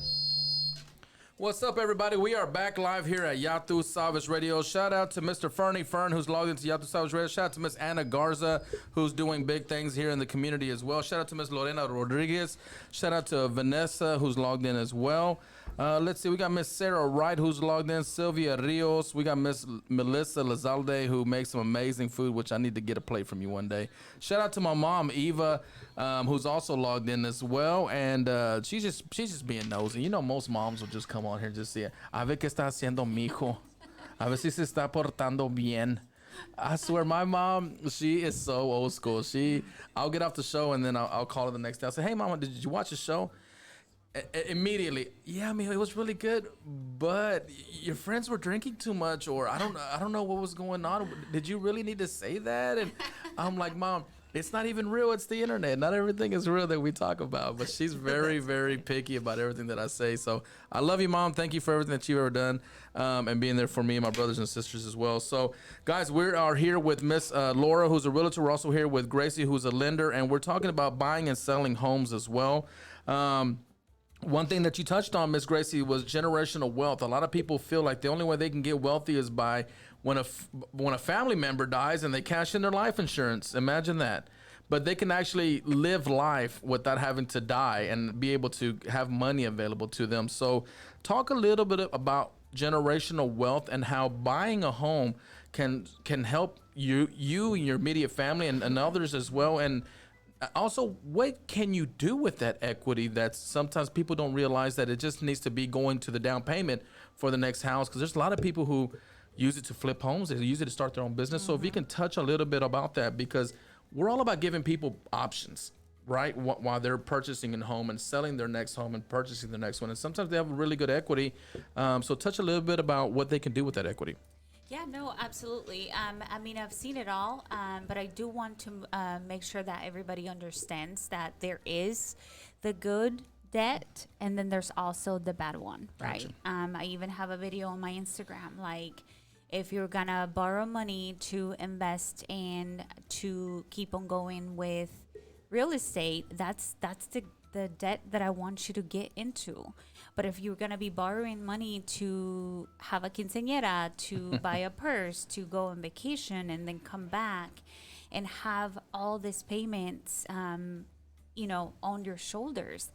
What's up, everybody? We are back live here at Yatu Savage Radio. Shout out to Mr. Fernie Fern, who's logged into Yatu Savage Radio. Shout out to Miss Anna Garza, who's doing big things here in the community as well. Shout out to Miss Lorena Rodriguez. Shout out to Vanessa, who's logged in as well. Let's see, we got Miss Sarah Wright, who's logged in. Sylvia Rios. We got Miss Melissa Lazalde, who makes some amazing food, which I need to get a plate from you one day. Shout out to my mom, Eva, who's also logged in as well. And she's just being nosy. You know, most moms will just come on here and just say, a ver qué está haciendo mi hijo. A ver si se está portando bien. I swear, my mom, she is so old school. I'll get off the show and then I'll call her the next day. I'll say, hey, Mama, did you watch the show? Immediately, yeah, I mean, it was really good, but your friends were drinking too much, or I don't know what was going on. Did you really need to say that? And I'm like, Mom, it's not even real. It's the internet. Not everything is real that we talk about. But she's very, very picky about everything that I say. So I love you, Mom. Thank you for everything that you've ever done, and being there for me and my brothers and sisters as well. So, guys, we are here with Miss Laura, who's a realtor. We're also here with Gracie, who's a lender, and we're talking about buying and selling homes as well. One thing that you touched on, Miss Gracie, was generational wealth. A lot of people feel like the only way they can get wealthy is by when a family member dies and they cash in their life insurance. Imagine that. But they can actually live life without having to die and be able to have money available to them. So talk a little bit about generational wealth and how buying a home can help you and your immediate family and others as well. And also, what can you do with that equity that sometimes people don't realize that it just needs to be going to the down payment for the next house? Because there's a lot of people who use it to flip homes. They use it to start their own business. So if you can touch a little bit about that, because we're all about giving people options, right? While they're purchasing a home and selling their next home and purchasing the next one. And sometimes they have really good equity. So touch a little bit about what they can do with that equity. Yeah, no, absolutely. I mean, I've seen it all, but I do want to make sure that everybody understands that there is the good debt and then there's also the bad one, right? Gotcha. I even have a video on my Instagram, like, if you're gonna borrow money to invest and to keep on going with real estate, that's the debt that I want you to get into. But if you're gonna be borrowing money to have a quinceañera, to buy a purse, to go on vacation and then come back and have all these payments, on your shoulders,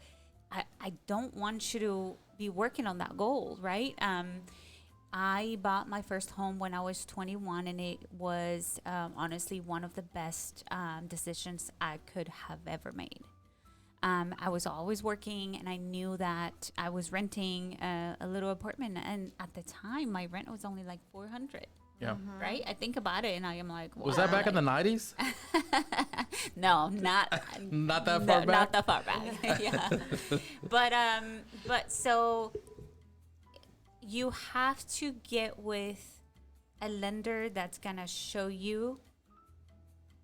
I don't want you to be working on that goal, right? I bought my first home when I was 21, and it was honestly one of the best decisions I could have ever made. I was always working, and I knew that I was renting a little apartment, and at the time, my rent was only like $400. Yeah. Right? I think about it, and I am like, wow. Was that back in the 90s? No, not that far back. Not that far back. Yeah. But so you have to get with a lender that's gonna show you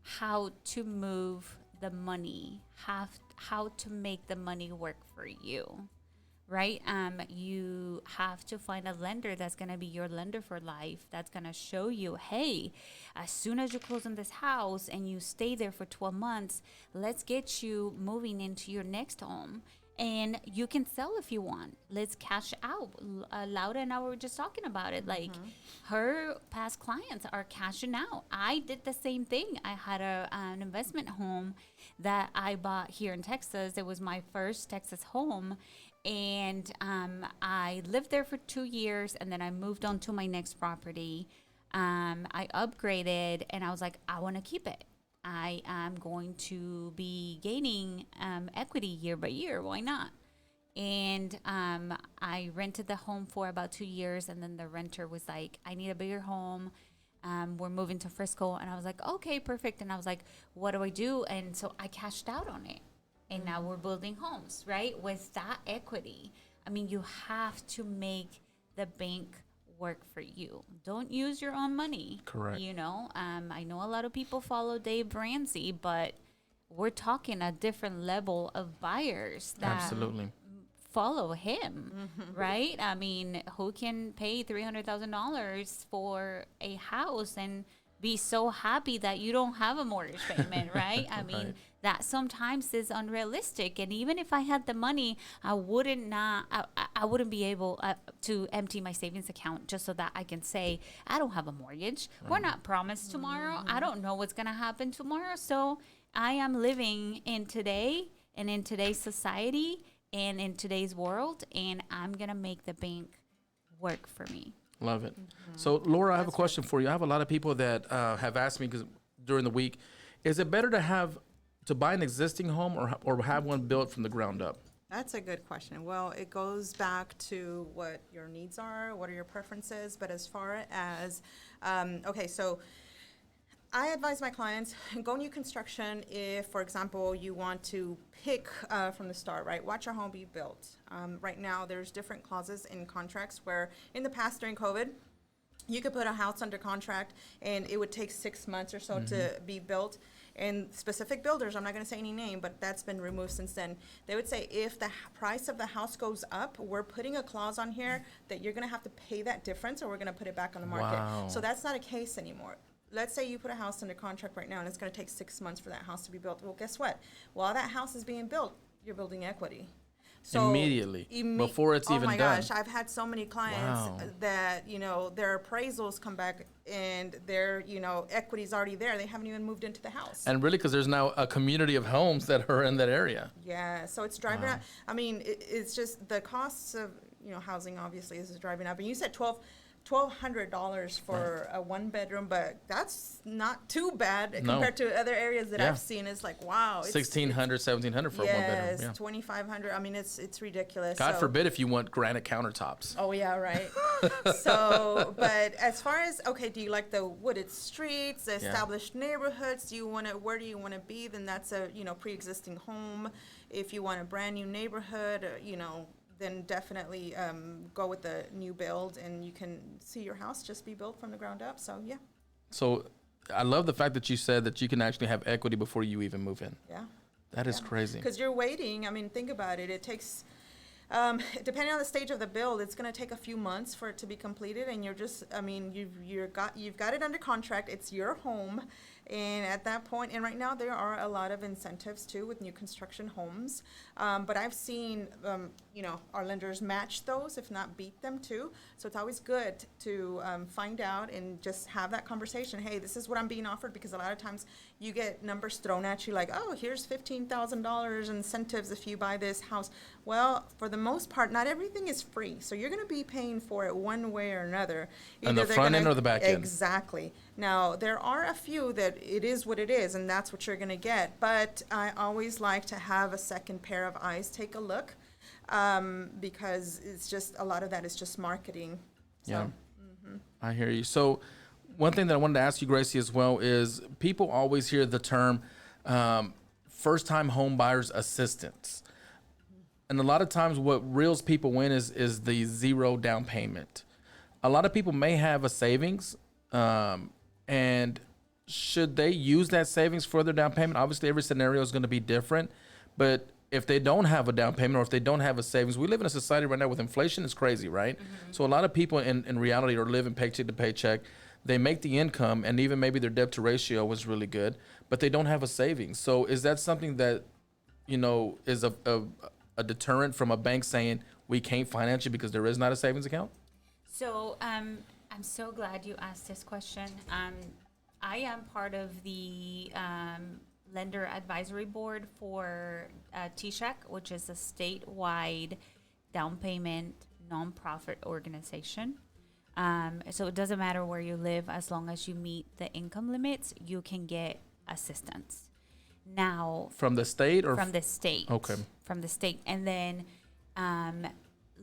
how to move the money, how to make the money work for you, right? You have to find a lender that's going to be your lender for life, that's going to show you, hey, as soon as you close on this house and you stay there for 12 months, let's get you moving into your next home. and you can sell if you want. Let's cash out. Laura and I were just talking about it. Like her past clients are cashing out. I did the same thing. I had an investment home that I bought here in Texas. It was my first Texas home. And I lived there for 2 years, and then I moved on to my next property. I upgraded, and I was like, I want to keep it. I am going to be gaining equity year by year. Why not? And I rented the home for about 2 years, and then the renter was like, I need a bigger home. We're moving to Frisco. And I was like, okay, perfect. And I was like, what do I do? And so I cashed out on it. And now we're building homes, right? With that equity. I mean, you have to make the bank work for you. Don't use your own money. Correct. You know, I know a lot of people follow Dave Ramsey, but we're talking a different level of buyers that Absolutely. follow him, right? I mean, who can pay $300,000 for a house and be so happy that you don't have a mortgage payment, right? I mean, that sometimes is unrealistic. And even if I had the money, I wouldn't be able to empty my savings account just so that I can say, I don't have a mortgage. We're not promised tomorrow. I don't know what's going to happen tomorrow. So I am living in today and in today's society and in today's world, and I'm going to make the bank work for me. Love it. So, Laura, I have a question for you. I have a lot of people that have asked me during the week, is it better to buy an existing home or have one built from the ground up? That's a good question. Well, it goes back to what your needs are, what are your preferences, but as far as, okay, so I advise my clients, go new construction if, for example, you want to pick from the start, right? Watch your home be built. Right now, there's different clauses in contracts where in the past during COVID, you could put a house under contract and it would take 6 months or so to be built. And specific builders, I'm not going to say any name, but that's been removed since then. They would say if the price of the house goes up, we're putting a clause on here that you're going to have to pay that difference or we're going to put it back on the market. Wow. So that's not a case anymore. Let's say you put a house under contract right now and it's going to take 6 months for that house to be built. Well, guess what? While that house is being built, you're building equity. So Immediately, before it's even done. Oh my gosh, I've had so many clients Wow. that, you know, their appraisals come back and their, you know, equity's already there. They haven't even moved into the house. And really, because there's now a community of homes that are in that area. Yeah, so it's driving up. I mean, it's just the costs of, you know, housing obviously is driving up. And you said $1,200 for a one bedroom, but that's not too bad compared to other areas that I've seen. It's like, wow. $1,600, $1,700 for a one bedroom. Yes, $2,500. I mean, it's ridiculous. God forbid if you want granite countertops. Oh yeah, right. So, but as far as, okay, do you like the wooded streets, the established neighborhoods? Where do you want to be? Then that's a, you know, pre-existing home. If you want a brand new neighborhood, you know, then definitely go with the new build, and you can see your house just be built from the ground up. So yeah. So I love the fact that you said that you can actually have equity before you even move in. Yeah. That is crazy. Because you're waiting. I mean, think about it. It takes, depending on the stage of the build, it's going to take a few months for it to be completed, and you're just, I mean, you've got it under contract. It's your home. And at that point, and right now there are a lot of incentives too with new construction homes. But I've seen, you know, our lenders match those, if not beat them too. So it's always good to find out and just have that conversation. Hey, this is what I'm being offered, because a lot of times you get numbers thrown at you like, oh, here's $15,000 incentives if you buy this house. Well, for the most part, not everything is free. So you're going to be paying for it one way or another. On the front end or the back end? Exactly. Now, there are a few that it is what it is, and that's what you're going to get. But I always like to have a second pair of eyes take a look, because it's just, a lot of that is just marketing. So, Yeah. I hear you. So one thing that I wanted to ask you, Gracie, as well, is people always hear the term first-time home buyers assistance. And a lot of times what reels people in is the zero down payment. A lot of people may have a savings, and should they use that savings for their down payment? Obviously, every scenario is going to be different, but if they don't have a down payment or if they don't have a savings, we live in a society right now with inflation. It's crazy, right? So a lot of people in reality are living paycheck to paycheck. They make the income, and even maybe their debt to ratio was really good, but they don't have a savings. So is that something that, you know, is a deterrent from a bank saying we can't finance you because there is not a savings account? So I'm so glad you asked this question. I am part of the lender advisory board for TSHEC, which is a statewide down payment nonprofit organization. So it doesn't matter where you live, as long as you meet the income limits, you can get assistance. Now, From the state or from the state. Okay. From the state. And then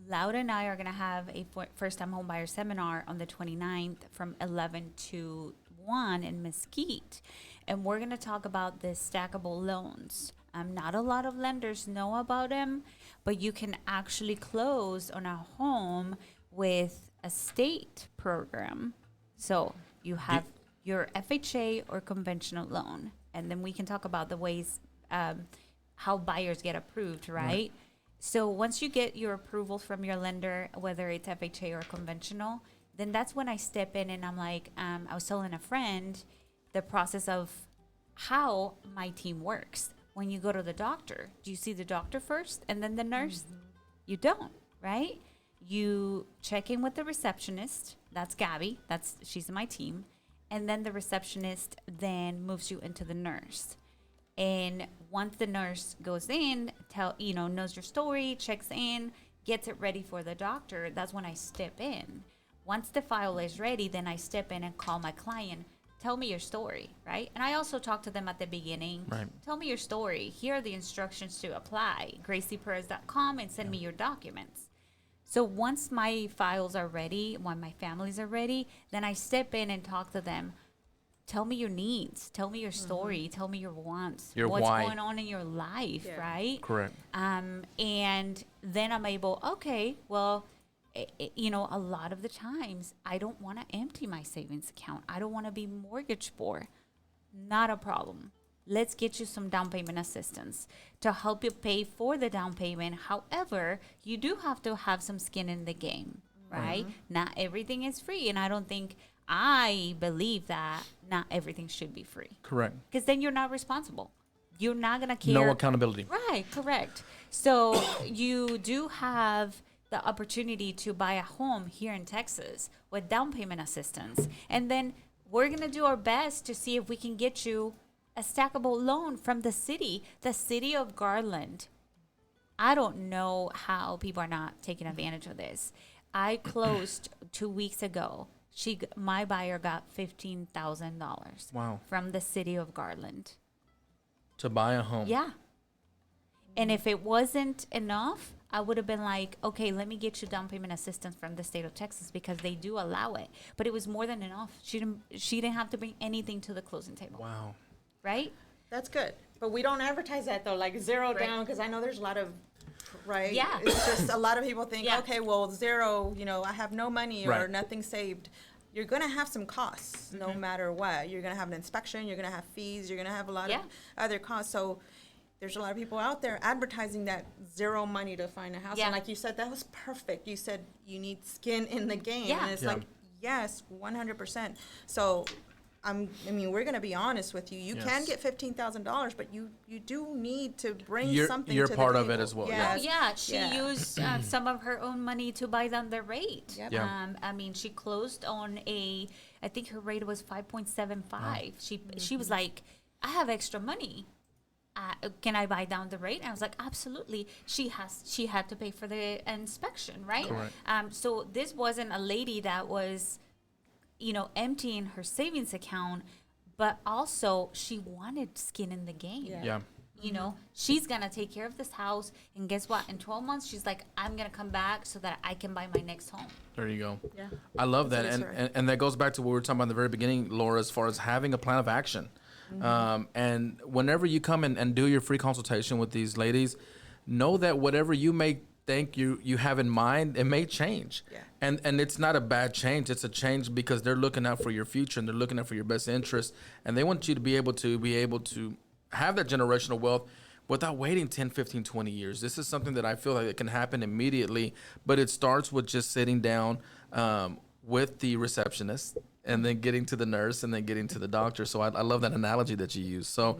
Laura and I are going to have a first-time homebuyer seminar on the 29th from 11 to 1 in Mesquite. And we're going to talk about the stackable loans. Not a lot of lenders know about them, but you can actually close on a home with a state program. So you have your FHA or conventional loan. And then we can talk about the ways how buyers get approved, right? So once you get your approval from your lender, whether it's FHA or conventional, then that's when I step in and I'm like, I was telling a friend the process of how my team works. When you go to the doctor, do you see the doctor first and then the nurse? You don't, right? You check in with the receptionist. That's Gabby. She's in my team. And then the receptionist then moves you into the nurse. And once the nurse goes in, knows your story, checks in, gets it ready for the doctor, that's when I step in. Once the file is ready, then I step in and call my client, tell me your story, right? And I also talk to them at the beginning. Right. Tell me your story. Here are the instructions to apply. GraciePerez.com and send me your documents. So once my files are ready, when my families are ready, then I step in and talk to them. Tell me your needs. Tell me your story. Tell me your wants. Your what's why. going on in your life, right? Correct. And then I'm able, okay, well, a lot of the times I don't want to empty my savings account. I don't want to be mortgage poor. Not a problem. Let's get you some down payment assistance to help you pay for the down payment. However, you do have to have some skin in the game, right? Not everything is free. And I believe that not everything should be free. Correct. Because then you're not responsible. You're not going to care. No accountability. Right, correct. So you do have the opportunity to buy a home here in Texas with down payment assistance. And then we're going to do our best to see if we can get you a stackable loan from the city of Garland. I don't know how people are not taking advantage of this. I closed 2 weeks ago. My buyer got $15,000. Wow. From the city of Garland. To buy a home. Yeah. And if it wasn't enough, I would have been like, okay, let me get you down payment assistance from the state of Texas because they do allow it. But it was more than enough. She didn't have to bring anything to the closing table. Wow. Right? That's good. But we don't advertise that though, like zero down, because I know there's a lot of, right? Yeah. It's just a lot of people think, Yeah. okay, well, zero, I have no money or Right. nothing saved. You're going to have some costs no matter what. You're going to have an inspection. You're going to have fees. You're going to have a lot of other costs. So there's a lot of people out there advertising that zero money to find a house. Yeah. And like you said, that was perfect. You said you need skin in the game. Yeah. And it's Yeah. like, yes, 100%. So we're going to be honest with you. You can Yes. get $15,000, but you do need to bring You're- something you're to part the of it table. as well, Oh, Yes. yeah. She Yeah. used some of her own money to buy down the rate. Yep. Yeah. She closed on I think her rate was 5.75. She was like, I have extra money. Can I buy down the rate? And I was like, absolutely. She had to pay for the inspection, right? Correct. So this wasn't a lady that was, emptying her savings account, but also she wanted skin in the game. Yeah. She's gonna take care of this house, and guess what? In 12 months, she's like, I'm gonna come back so that I can buy my next home. There you go. Yeah. I love that. That's And, what it's and, and that goes back to what we were talking about in the very beginning, Laura, as far as having a plan of action. And whenever you come and do your free consultation with these ladies, know that whatever you may think you have in mind, it may change. Yeah. And it's not a bad change. It's a change because they're looking out for your future and they're looking out for your best interest. And they want you to be able to have that generational wealth without waiting 10, 15, 20 years. This is something that I feel like it can happen immediately, but it starts with just sitting down with the receptionist and then getting to the nurse and then getting to the doctor. So I love that analogy that you use. So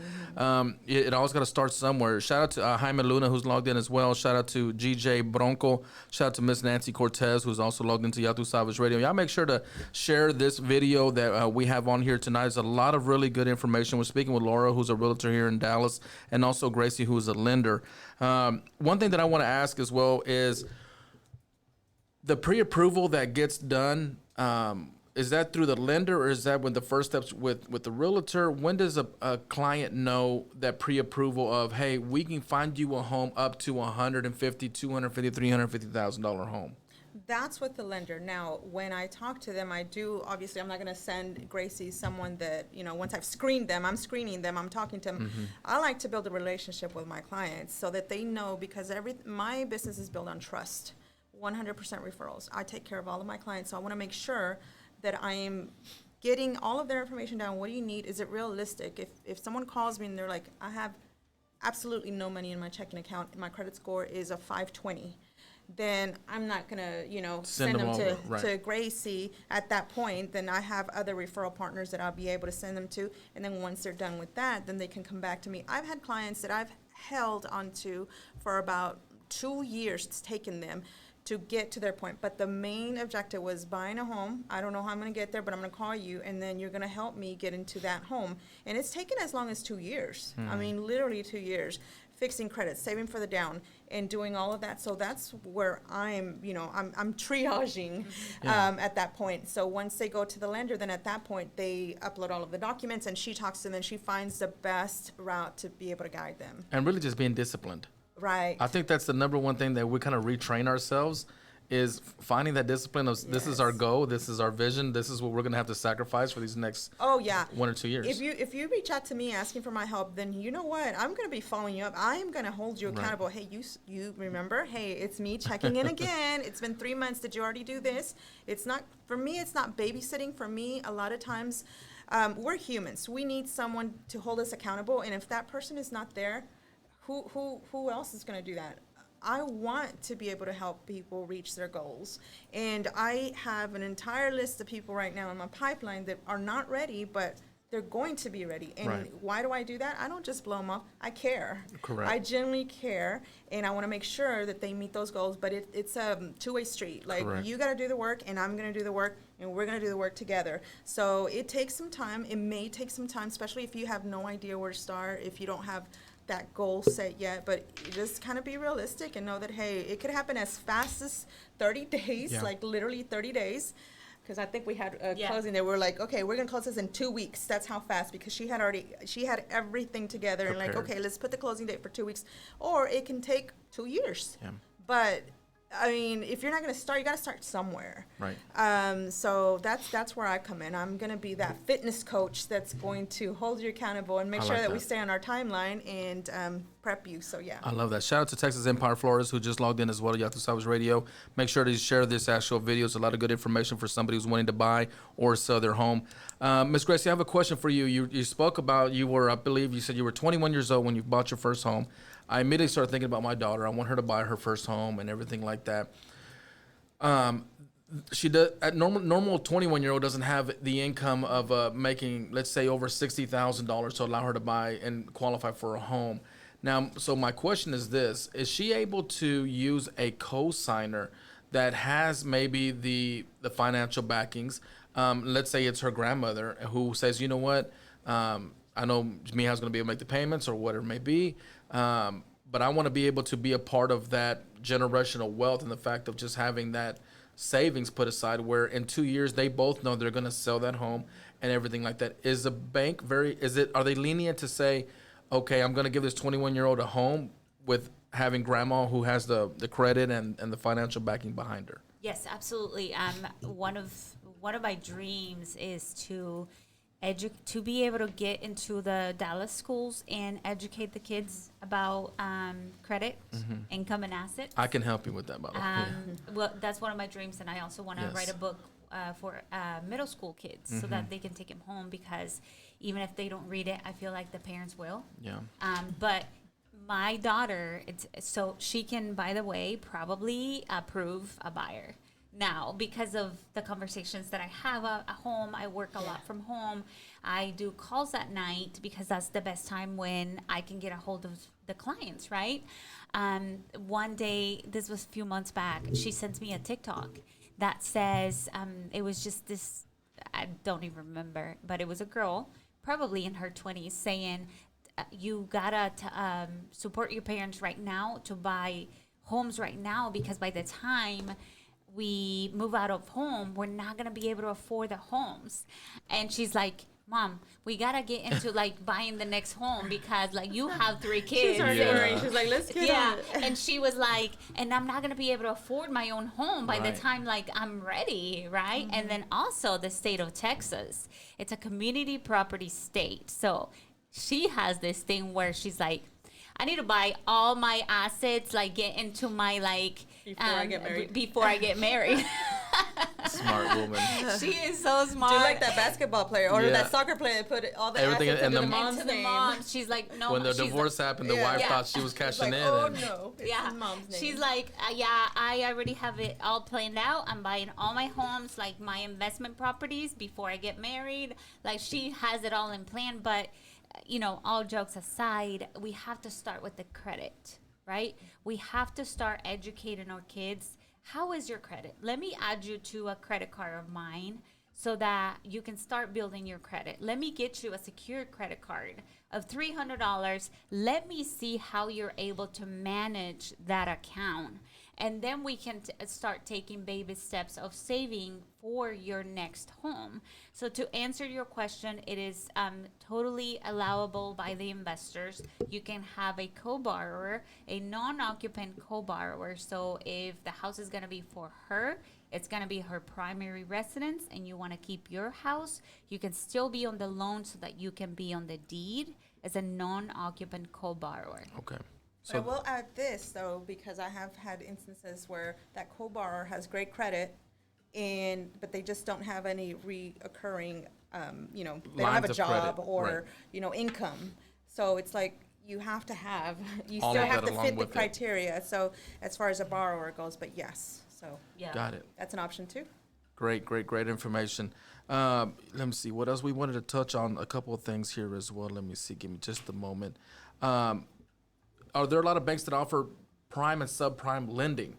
it always got to start somewhere. Shout out to Jaime Luna, who's logged in as well. Shout out to GJ Bronco. Shout out to Miss Nancy Cortez, who's also logged into Ya Tu Sabes Radio. Y'all make sure to share this video that we have on here tonight. There's a lot of really good information. We're speaking with Laura, who's a realtor here in Dallas, and also Gracie, who's a lender. One thing that I want to ask as well is the pre-approval that gets done, is that through the lender, or is that when the first steps with the realtor? When does a client know that pre-approval of, hey, we can find you a home up to $150,000, $250,000, $350,000 home? That's with the lender. Now, when I talk to them, I do, obviously, I'm not going to send Gracie someone that, once I've screened them, I'm screening them, I'm talking to them. I like to build a relationship with my clients so that they know, because my business is built on trust, 100% referrals. I take care of all of my clients, so I want to make sure that I am getting all of their information down. What do you need? Is it realistic? If someone calls me and they're like, I have absolutely no money in my checking account, my credit score is a 520, then I'm not gonna, send them to Gracie at that point. Then I have other referral partners that I'll be able to send them to. And then once they're done with that, then they can come back to me. I've had clients that I've held onto for about 2 years. It's taken them to get to their point. But the main objective was buying a home. I don't know how I'm gonna get there, but I'm gonna call you, and then you're gonna help me get into that home. And it's taken as long as 2 years. I mean, literally 2 years, fixing credit, saving for the down, and doing all of that. So that's where I'm triaging at that point. So once they go to the lender, then at that point, they upload all of the documents, and she talks to them, and she finds the best route to be able to guide them. And really just being disciplined. Right. I think that's the number one thing that we kind of retrain ourselves, is finding that discipline of this is our goal, this is our vision, this is what we're going to have to sacrifice for these next 1 or 2 years. If you reach out to me asking for my help, then you know what? I'm going to be following you up. I'm going to hold you accountable. Hey, you remember? Hey, it's me checking in again. It's been 3 months. Did you already do this? It's not, for me, it's not babysitting. For me, a lot of times, we're humans. We need someone to hold us accountable. And if that person is not there, who else is going to do that? I want to be able to help people reach their goals. And I have an entire list of people right now in my pipeline that are not ready, but they're going to be ready. And why do I do that? I don't just blow them off. I care. Correct. I genuinely care, and I want to make sure that they meet those goals. But it's a two-way street. Like, you got to do the work, and I'm going to do the work, and we're going to do the work together. So it takes some time. It may take some time, especially if you have no idea where to start, if you don't have that goal set yet, but just kind of be realistic and know that, hey, it could happen as fast as 30 days, like literally 30 days. Because I think we had a closing there. We're like, okay, we're going to close this in 2 weeks. That's how fast, because she had everything together. And like, okay, let's put the closing date for 2 weeks. Or it can take 2 years. Yeah. But I mean, if you're not going to start, you got to start somewhere. Right. So that's where I come in. I'm going to be that fitness coach that's going to hold you accountable and make sure that we stay on our timeline and prep you. So yeah. I love that. Shout out to Texas Empire Flores, who just logged in as well to Ya Tu Sabes Radio. Make sure to share this actual video. It's a lot of good information for somebody who's wanting to buy or sell their home. Ms. Gracie, I have a question for you. You spoke about, I believe you said you were 21 years old when you bought your first home. I immediately started thinking about my daughter. I want her to buy her first home and everything like that. She does. A normal 21-year-old doesn't have the income of making, let's say, over $60,000 to allow her to buy and qualify for a home. Now, so my question is this: is she able to use a co-signer that has maybe the financial backings? Let's say it's her grandmother who says, you know what, I know Mija's going to be able to make the payments or whatever it may be. But I want to be able to be a part of that generational wealth and the fact of just having that savings put aside where in 2 years they both know they're going to sell that home and everything like that. Is the bank are they lenient to say, okay, I'm going to give this 21-year-old a home with having grandma who has the credit and the financial backing behind her? Yes, absolutely. One of my dreams is to be able to get into the Dallas schools and educate the kids about credit, income, and assets. I can help you with that, by the way. Well, that's one of my dreams, and I also want to write a book for middle school kids so that they can take them home, because even if they don't read it, I feel like the parents will. Yeah. But my daughter, so she can, by the way, probably approve a buyer. now because of the conversations that I have at home. I work a lot from home. I do calls at night because that's the best time when I can get a hold of the clients, right? One day, this was a few months back, she sends me a TikTok that says, it was just this, I don't even remember, but it was a girl, probably in her 20s, saying, you gotta support your parents right now to buy homes right now, because by the time we move out of home, we're not gonna be able to afford the homes. And she's like, Mom, we gotta get into like buying the next home because like you have 3 kids. She's already worried. She's like, let's get on it. And she was like, and I'm not gonna be able to afford my own home by the Right. time like I'm ready, right? And then also the state of Texas, it's a community property state. So she has this thing where she's like, I need to buy all my assets, like get into my like Before I get married. Before I get married. Smart woman. She is so smart. Do like that basketball player or Yeah. that soccer player, put all the Everything assets in into the- the mom's to the name. mom. She's like, no. When the she's divorce happened, the wife Yeah. thought she was It's cashing like, in. oh and no, it's Yeah, his mom's name. she's like, yeah, I already have it all planned out. I'm buying all my homes, like my investment properties, before I get married. Like she has it all in plan. But you know, all jokes aside, we have to start with the credit, right? We have to start educating our kids. How is your credit? Let me add you to a credit card of mine so that you can start building your credit. Let me get you a secured credit card of $300. Let me see how you're able to manage that account. And then we can start taking baby steps of saving for your next home. So to answer your question, it is totally allowable by the investors. You can have a co-borrower, a non-occupant co-borrower. So if the house is going to be for her, it's going to be her primary residence, and you want to keep your house, you can still be on the loan so that you can be on the deed as a non-occupant co-borrower. Okay. I will add this though, because I have had instances where that co-borrower has great credit, but they just don't have any reoccurring, they don't Lines have a of job credit, or right. Income. So it's like you have to have, you All still of have that to along fit the with it. criteria. So as far as a borrower goes, but yes, so Yeah. Got it. that's an option too. Great information. Let me see what else we wanted to touch on. A couple of things here as well. Let me see. Give me just a moment. Are there a lot of banks that offer prime and subprime lending?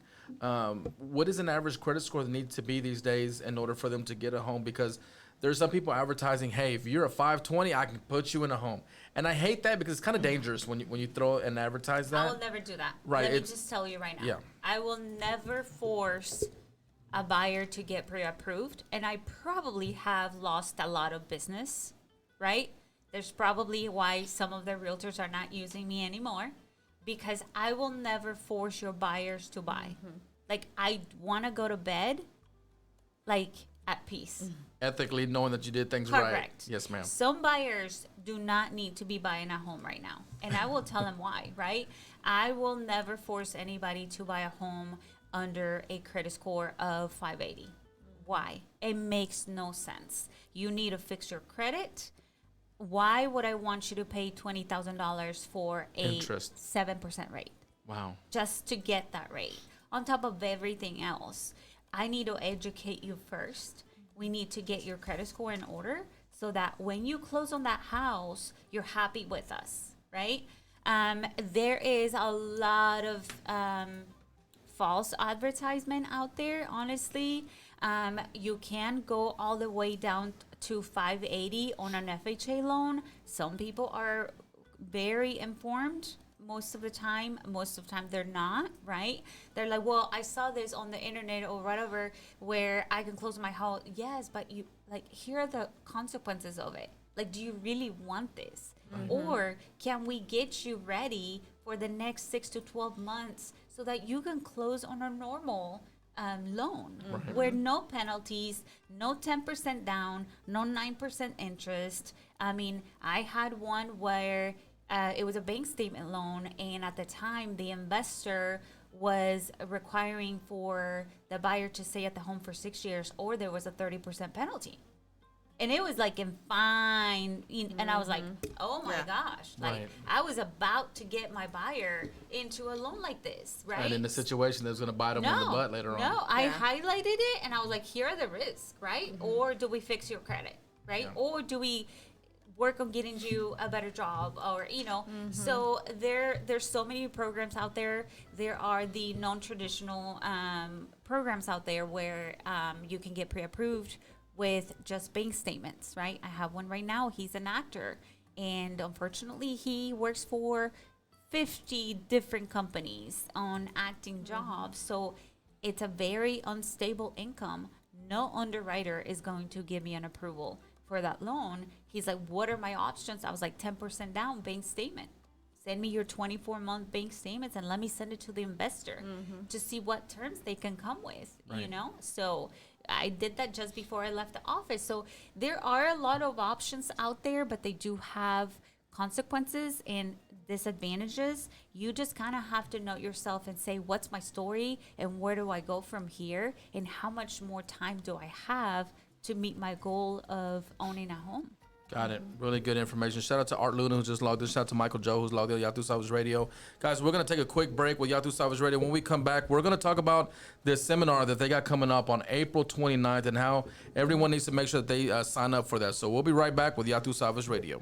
What is an average credit score that needs to be these days in order for them to get a home? Because there's some people advertising, hey, if you're a 520, I can put you in a home. And I hate that because it's kind of dangerous when you throw and advertise that. I will never do that. Right, Let me it's- just tell you right now. Yeah. I will never force a buyer to get pre-approved, and I probably have lost a lot of business, right? There's probably why some of the realtors are not using me anymore, because I will never force your buyers to buy. Like, I want to go to bed, like, at peace. Ethically, knowing that you did things right. Correct. Yes, ma'am. Some buyers do not need to be buying a home right now. And I will tell them why, right? I will never force anybody to buy a home under a credit score of 580. Why? It makes no sense. You need to fix your credit. Why would I want you to pay $20,000 for a Interest. 7% rate? Wow. Just to get that rate. On top of everything else, I need to educate you first. We need to get your credit score in order so that when you close on that house, you're happy with us, right? There is a lot of false advertisement out there, honestly. You can go all the way down to 580 on an FHA loan. Some people are very informed most of the time they're not, right? They're like, well, I saw this on the internet or whatever where I can close my house. Yes, but you, like, here are the consequences of it. Like, do you really want this? Or can we get you ready for the next 6 to 12 months so that you can close on a normal loan where no penalties, no 10% down, no 9% interest. I mean, I had one where it was a bank statement loan, and at the time, the investor was requiring for the buyer to stay at the home for 6 years, or there was a 30% penalty. And it was like in fine, and I was like, oh my gosh. Like, Right. I was about to get my buyer into a loan like this, right? And in the situation that's going to bite them in the butt later on. No, I highlighted it and I was like, here are the risks, right? Or do we fix your credit, right? Or do we work on getting you a better job, or so there's so many programs out there. There are the non-traditional programs out there where you can get pre-approved with just bank statements, right? I have one right now. He's an actor, and unfortunately he works for 50 different companies on acting jobs, so it's a very unstable income. No underwriter is going to give me an approval for that loan. He's like, what are my options? I was like, 10% down, bank statement. Send me your 24-month bank statements and let me send it to the investor to see what terms they can come with, So I did that just before I left the office. So there are a lot of options out there, but they do have consequences and disadvantages. You just kind of have to know yourself and say, what's my story and where do I go from here? And how much more time do I have to meet my goal of owning a home? Got it. Really good information. Shout out to Art Luna, who just logged in. Shout out to Michael Joe, who's logged in Yatu Savage Radio. Guys, we're going to take a quick break with Yatu Savage Radio. When we come back, we're going to talk about this seminar that they got coming up on April 29th and how everyone needs to make sure that they sign up for that. So we'll be right back with Yatu Savage Radio.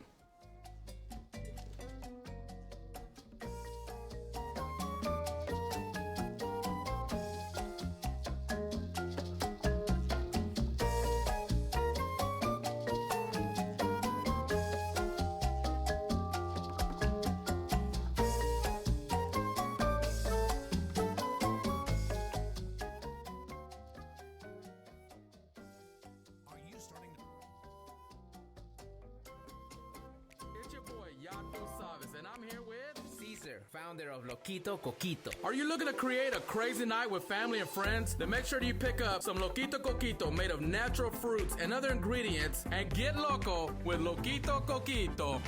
Founder of Loquito Coquito. Are you looking to create a crazy night with family and friends? Then make sure you pick up some Loquito Coquito made of natural fruits and other ingredients and get loco with Loquito Coquito.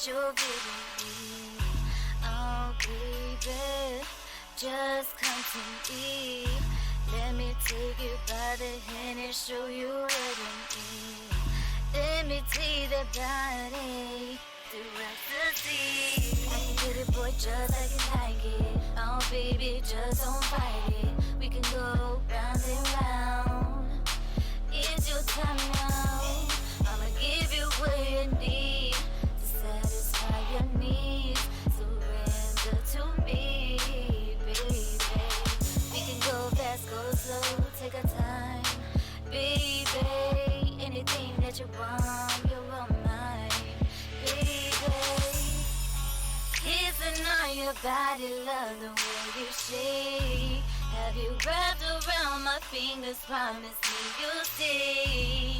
You're giving me, oh baby, just come to me. Let me take you by the hand and show you what I mean. Let me take that body to ecstasy. I can get it, boy, just like you like it. Oh baby, just don't fight it. We can go round and round. It's your time now. I'ma give you what you need. Your needs, surrender to me, baby. We can go fast, go slow, take our time, baby. Anything that you want, you're all mine, baby. Kissing on your body, love the way you shake. Have you wrapped around my fingers? Promise me you'll stay.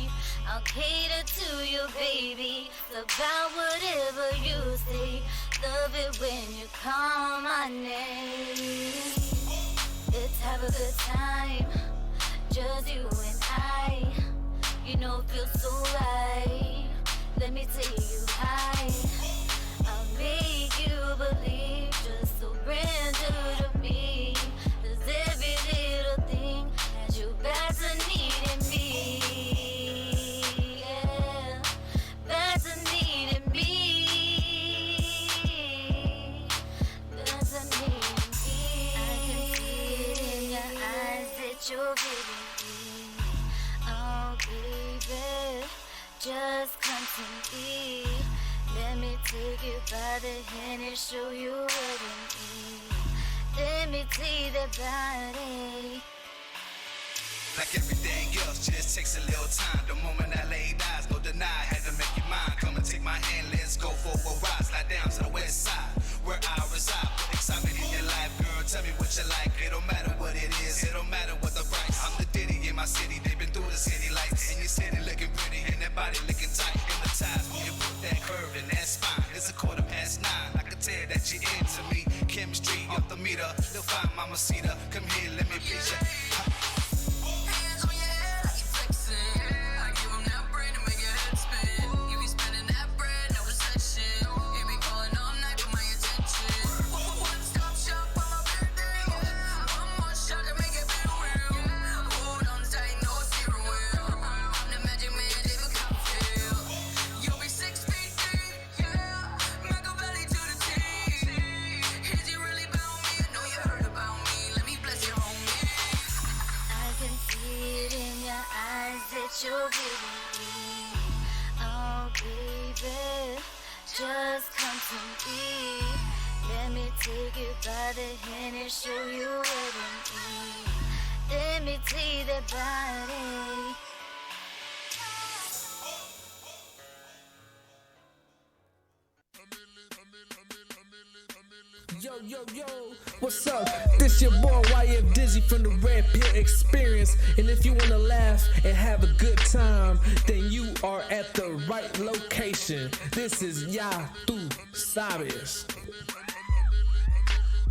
I'll cater to you, baby. About whatever you say. Love it when you call my name. Let's have a good time, just you and I. You know, it feels so right. Let me take you high. I'll make you believe. Just surrender to me. 'Cause every little thing has you back to needing me. You're giving me, oh baby, just come to me. Let me take you by the hand and show you what I mean. Let me take that body. Like everything else, just takes a little time. The moment I laid eyes, no deny, had to make you mine. Come and take my hand, let's go for a ride. Slide down to the west side, where I reside. Put excitement in your life, girl, tell me what you like. It don't matter what it is, it don't matter what the price. I'm the Diddy in my city, they've been through the city lights. And your city looking pretty, and that body looking tight. In the ties, when you put that curve in that spine, it's 9:15. I could tell that you're into me. Chemistry up the meter, they'll find Mama Cedar. Come here, let me please you. Hands on your head like you flexing. I give 'em that brain to make your head spin. You be spending that bread, no recession. You be calling all night for my attention. One stop shop on my birthday. One more shot to make it feel real. Hold on tight, no steering wheel. I'm the magic man, David Copperfield. You'll be 6 feet deep, yeah. Machiavelli to the T. Is you really about me? I know you heard about me. Let me bless your homie. I can see it in your eyes that you're giving me. Oh, baby, just come to me. Let me take you by the hand and show you what I mean. Let me take that body. Yo, yo, yo, what's up? This your boy YF Dizzy from the Red Pill Experience. And if you wanna laugh and have a good time, then you are at the right location. This is Ya Tu Sabes.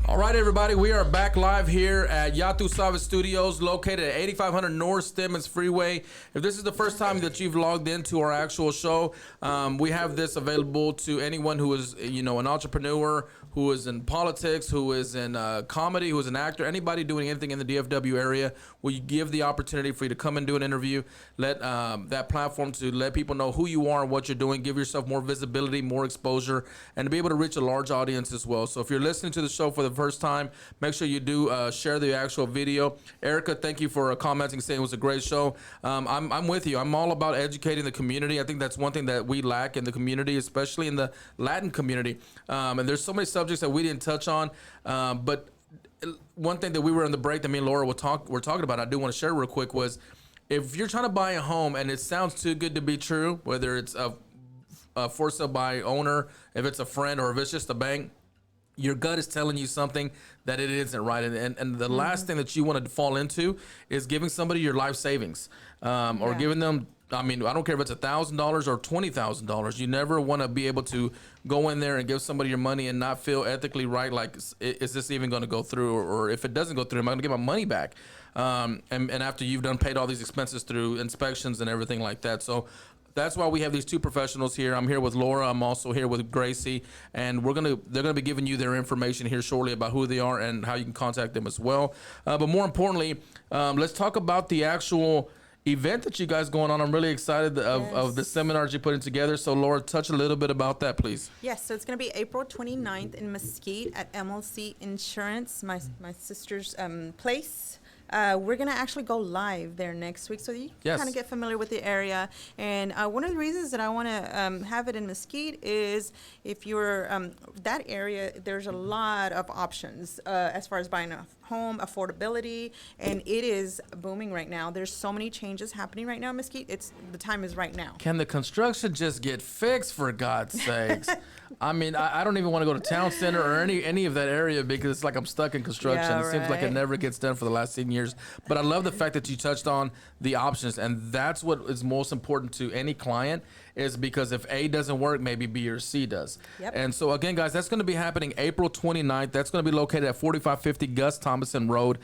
All right, everybody, we are back live here at Ya Tu Sabes Studios, located at 8500 North Stedman Freeway. If this is the first time that you've logged into our actual show, we have this available to anyone who is, an entrepreneur, who is in politics, who is in comedy, who is an actor, anybody doing anything in the DFW area. We give the opportunity for you to come and do an interview, let that platform to let people know who you are and what you're doing, give yourself more visibility, more exposure, and to be able to reach a large audience as well. So if you're listening to the show for the first time, make sure you do share the actual video. Erica, thank you for commenting, saying it was a great show. I'm with you. I'm all about educating the community. I think that's one thing that we lack in the community, especially in the Latin community. And there's so many subjects that we didn't touch on, but one thing that we were in the break that me and Laura were talking about, I do want to share real quick, was if you're trying to buy a home and it sounds too good to be true, whether it's a for sale by owner, if it's a friend, or if it's just a bank, your gut is telling you something that it isn't right. And the last thing that you want to fall into is giving somebody your life savings, or giving them, I don't care if it's $1,000 or $20,000. You never want to be able to go in there and give somebody your money and not feel ethically right. Like, is this even going to go through? Or if it doesn't go through, am I going to get my money back? And after you've paid all these expenses through inspections and everything like that. So that's why we have these two professionals here. I'm here with Laura. I'm also here with Gracie, and they're gonna be giving you their information here shortly about who they are and how you can contact them as well. But more importantly, let's talk about the actual event that you guys going on. I'm really excited of the seminars you're putting together. So Laura, touch a little bit about that, please. Yes, so it's going to be April 29th in Mesquite at MLC Insurance, my sister's place. We're going to actually go live there next week, so you can kind of get familiar with the area. And one of the reasons that I want to have it in Mesquite is if you're that area, there's a lot of options as far as buying a home, affordability, and it is booming right now. There's so many changes happening right now in Mesquite. The time is right now. Can the construction just get fixed, for God's sakes? I don't even want to go to Town Center or any of that area because it's like I'm stuck in construction. Yeah, it seems like it never gets done for the last 10 years. But I love the fact that you touched on the options, and that's what is most important to any client, is because if A doesn't work, maybe B or C does. Yep. And so again, guys, that's going to be happening April 29th. That's going to be located at 4550 Gus Thomason Road,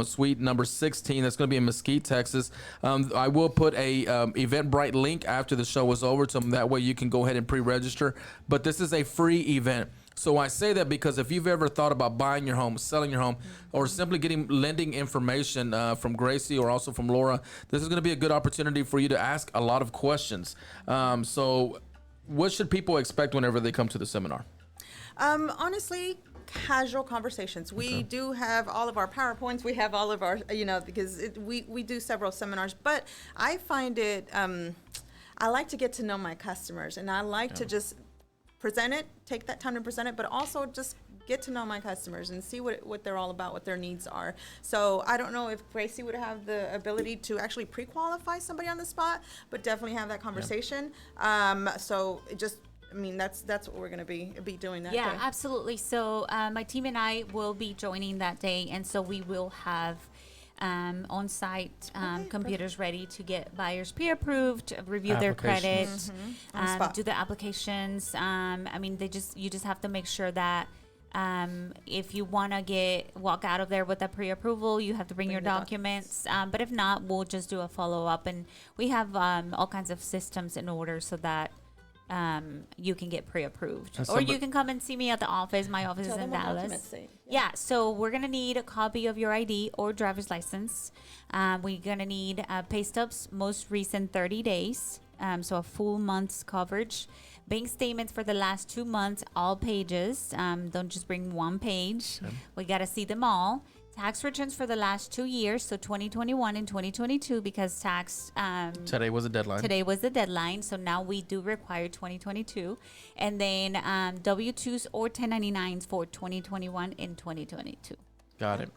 suite number 16. That's going to be in Mesquite, Texas. I will put a Eventbrite link after the show is over, so that way you can go ahead and pre-register. But this is a free event. So I say that because if you've ever thought about buying your home, selling your home, or simply getting lending information from Gracie or also from Laura, this is going to be a good opportunity for you to ask a lot of questions. So what should people expect whenever they come to the seminar? Honestly, casual conversations. We do have all of our PowerPoints. We have all of our, because we do several seminars. But I find it, I like to get to know my customers, and I like to just present it, take that time to present it, but also just get to know my customers and see what they're all about, what their needs are. So I don't know if Gracie would have the ability to actually pre-qualify somebody on the spot, but definitely have that conversation. So it just, that's what we're going to be doing that day. Yeah, absolutely. So my team and I will be joining that day, and so we will have on-site computers ready to get buyers pre-approved, review their credit, do the applications. I mean, you just have to make sure that if you want to walk out of there with a pre-approval, you have to bring your documents. But if not, we'll just do a follow-up, and we have all kinds of systems in order so that you can get pre-approved, or you can come and see me at the office. My office is in Dallas. Yeah, so we're gonna need a copy of your ID or driver's license. We're gonna need pay stubs, most recent 30 days, so a full month's coverage. Bank statements for the last 2 months, all pages. Don't just bring one page. Okay. We gotta see them all. Tax returns for the last 2 years, so 2021 and 2022, because tax... today was the deadline. Today was the deadline, so now we do require 2022. And then W-2s or 1099s for 2021 and 2022. Got it.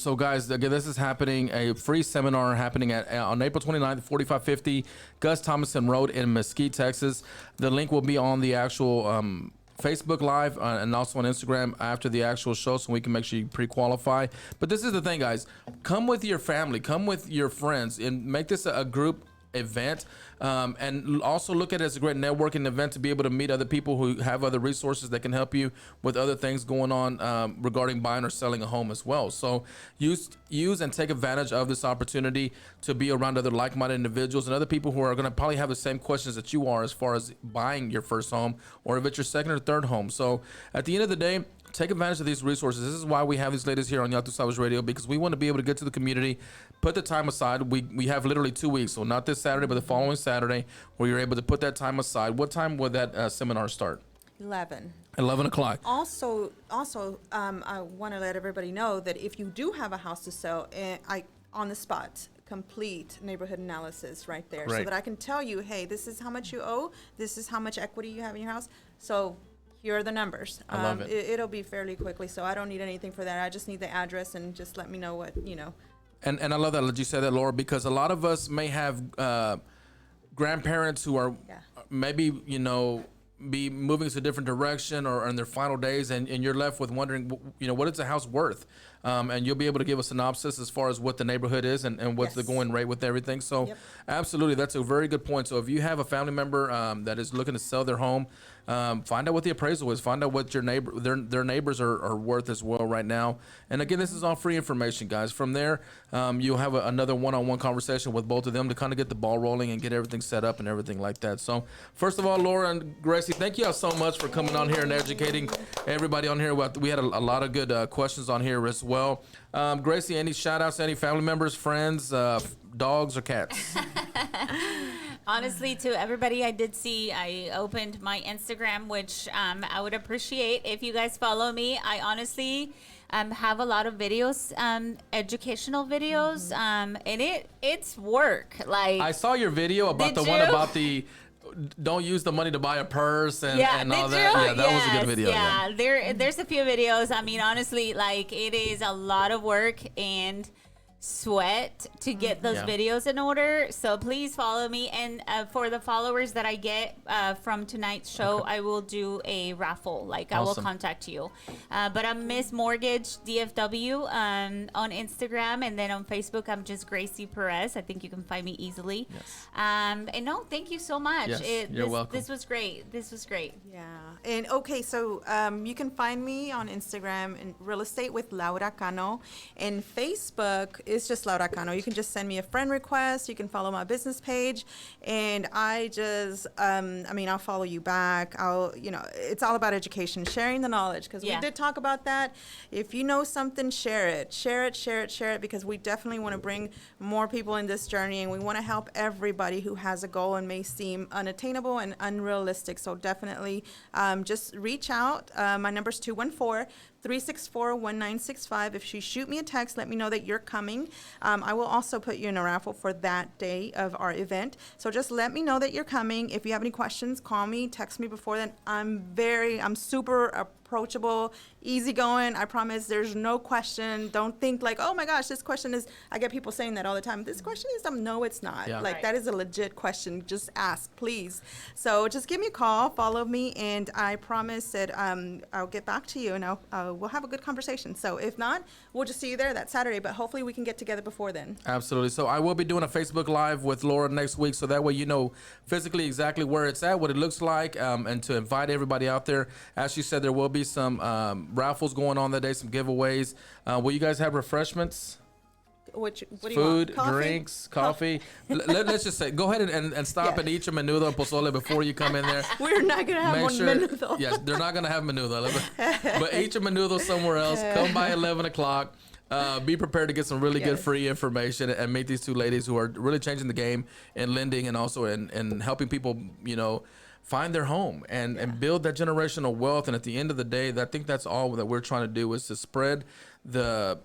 So guys, again, this is happening, a free seminar happening on April 29th, 4550 Gus Thomason Road in Mesquite, Texas. The link will be on the actual... Facebook Live and also on Instagram after the actual show, so we can make sure you pre-qualify. But this is the thing, guys. Come with your family. Come with your friends and make this a group event. And also look at it as a great networking event to be able to meet other people who have other resources that can help you with other things going on regarding buying or selling a home as well. So use and take advantage of this opportunity to be around other like-minded individuals and other people who are going to probably have the same questions that you are as far as buying your first home, or if it's your second or third home. So at the end of the day, take advantage of these resources. This is why we have these ladies here on Yatu Savage Radio, because we want to be able to get to the community, put the time aside. We have literally 2 weeks, so not this Saturday, but the following Saturday, where you're able to put that time aside. What time would that seminar start? 11 o'clock. Also, I want to let everybody know that if you do have a house to sell, on the spot, complete neighborhood analysis right there, so that I can tell you, hey, this is how much you owe, this is how much equity you have in your house. So here are the numbers. I love it. It'll be fairly quickly, so I don't need anything for that. I just need the address and just let me know what, And I love that you said that, Laura, because a lot of us may have grandparents who are maybe, be moving to a different direction or in their final days, and you're left with wondering, what is the house worth? And you'll be able to give a synopsis as far as what the neighborhood is and what's the going rate with everything. So absolutely, that's a very good point. So if you have a family member that is looking to sell their home, find out what the appraisal is. Find out what their neighbors are worth as well right now. And again, this is all free information, guys. From there, you'll have another one-on-one conversation with both of them to kind of get the ball rolling and get everything set up and everything like that. So first of all, Laura and Gracie, thank you all so much for coming on here and educating everybody on here. We had a lot of good questions on here as well. Gracie, any shout outs to any family members, friends, dogs or cats? Honestly, to everybody, I opened my Instagram, which I would appreciate if you guys follow me. I honestly have a lot of videos, educational videos, and it's work. Like, I saw your video about one about the don't use the money to buy a purse and all that. Yeah, that was a good video. Yeah, there's a few videos. I mean, honestly, like, it is a lot of work and sweat to get those videos in order, so please follow me. And for the followers that I get from tonight's show, I will do a raffle. Like, I will contact you. But I'm Miss Mortgage DFW on Instagram, and then on Facebook I'm just Gracie Perez. I think you can find me easily. And no, thank you so much. You're welcome. This was great. Yeah. And okay, so you can find me on Instagram in Real Estate with Laura Cano, and Facebook is just Laura Cano. You can just send me a friend request. You can follow my business page, and I just, I'll follow you back. It's all about education, sharing the knowledge, because we did talk about that. If you know something, share it, because we definitely want to bring more people in this journey, and we want to help everybody who has a goal and may seem unattainable and unrealistic. So definitely just reach out. My number's 214-364-1965. If you shoot me a text, let me know that you're coming. I will also put you in a raffle for that day of our event. So just let me know that you're coming. If you have any questions, call me, text me before then. I'm super approachable, easygoing. I promise there's no question. Don't think like, oh my gosh, this question is, I get people saying that all the time. This question is dumb. No, it's not. Yeah. Like, that is a legit question. Just ask, please. So just give me a call, follow me, and I promise that I'll get back to you, and we'll have a good conversation. So if not, we'll just see you there that Saturday, but hopefully we can get together before then. Absolutely. So I will be doing a Facebook Live with Laura next week, so that way you know physically exactly where it's at, what it looks like, and to invite everybody out there. As she said, there will be some raffles going on that day, some giveaways. Will you guys have refreshments? What do you Food, want? Coffee? drinks, coffee. Let's just say, go ahead and stop and eat your menudo and pozole before you come in there. We're not going to have one menudo. Yes, they're not going to have menudo. But eat your menudo somewhere else. Come by 11 o'clock. Be prepared to get some really good free information and meet these two ladies who are really changing the game in lending and also in helping people, find their home and build that generational wealth. And at the end of the day, I think that's all that we're trying to do, is to spread the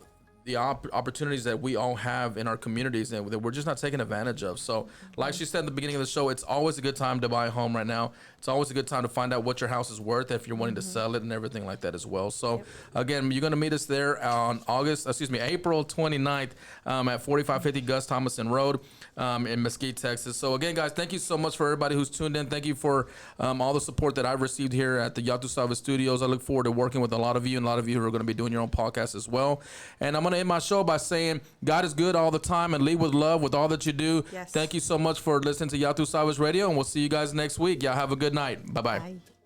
opportunities that we all have in our communities and that we're just not taking advantage of. So like she said at the beginning of the show, it's always a good time to buy a home right now. It's always a good time to find out what your house is worth if you're wanting to sell it and everything like that as well. So again, you're going to meet us there on April 29th at 4550 Gus Thomason Road in Mesquite, Texas. So again, guys, thank you so much for everybody who's tuned in. Thank you for all the support that I've received here at the Ya Tu Sabes Studios. I look forward to working with a lot of you and a lot of you who are going to be doing your own podcast as well. And I'm going to end my show by saying God is good all the time, and lead with love with all that you do. Thank you so much for listening to Ya Tu Sabes Radio, and we'll see you guys next week. Y'all have a good night. Bye-bye. Bye.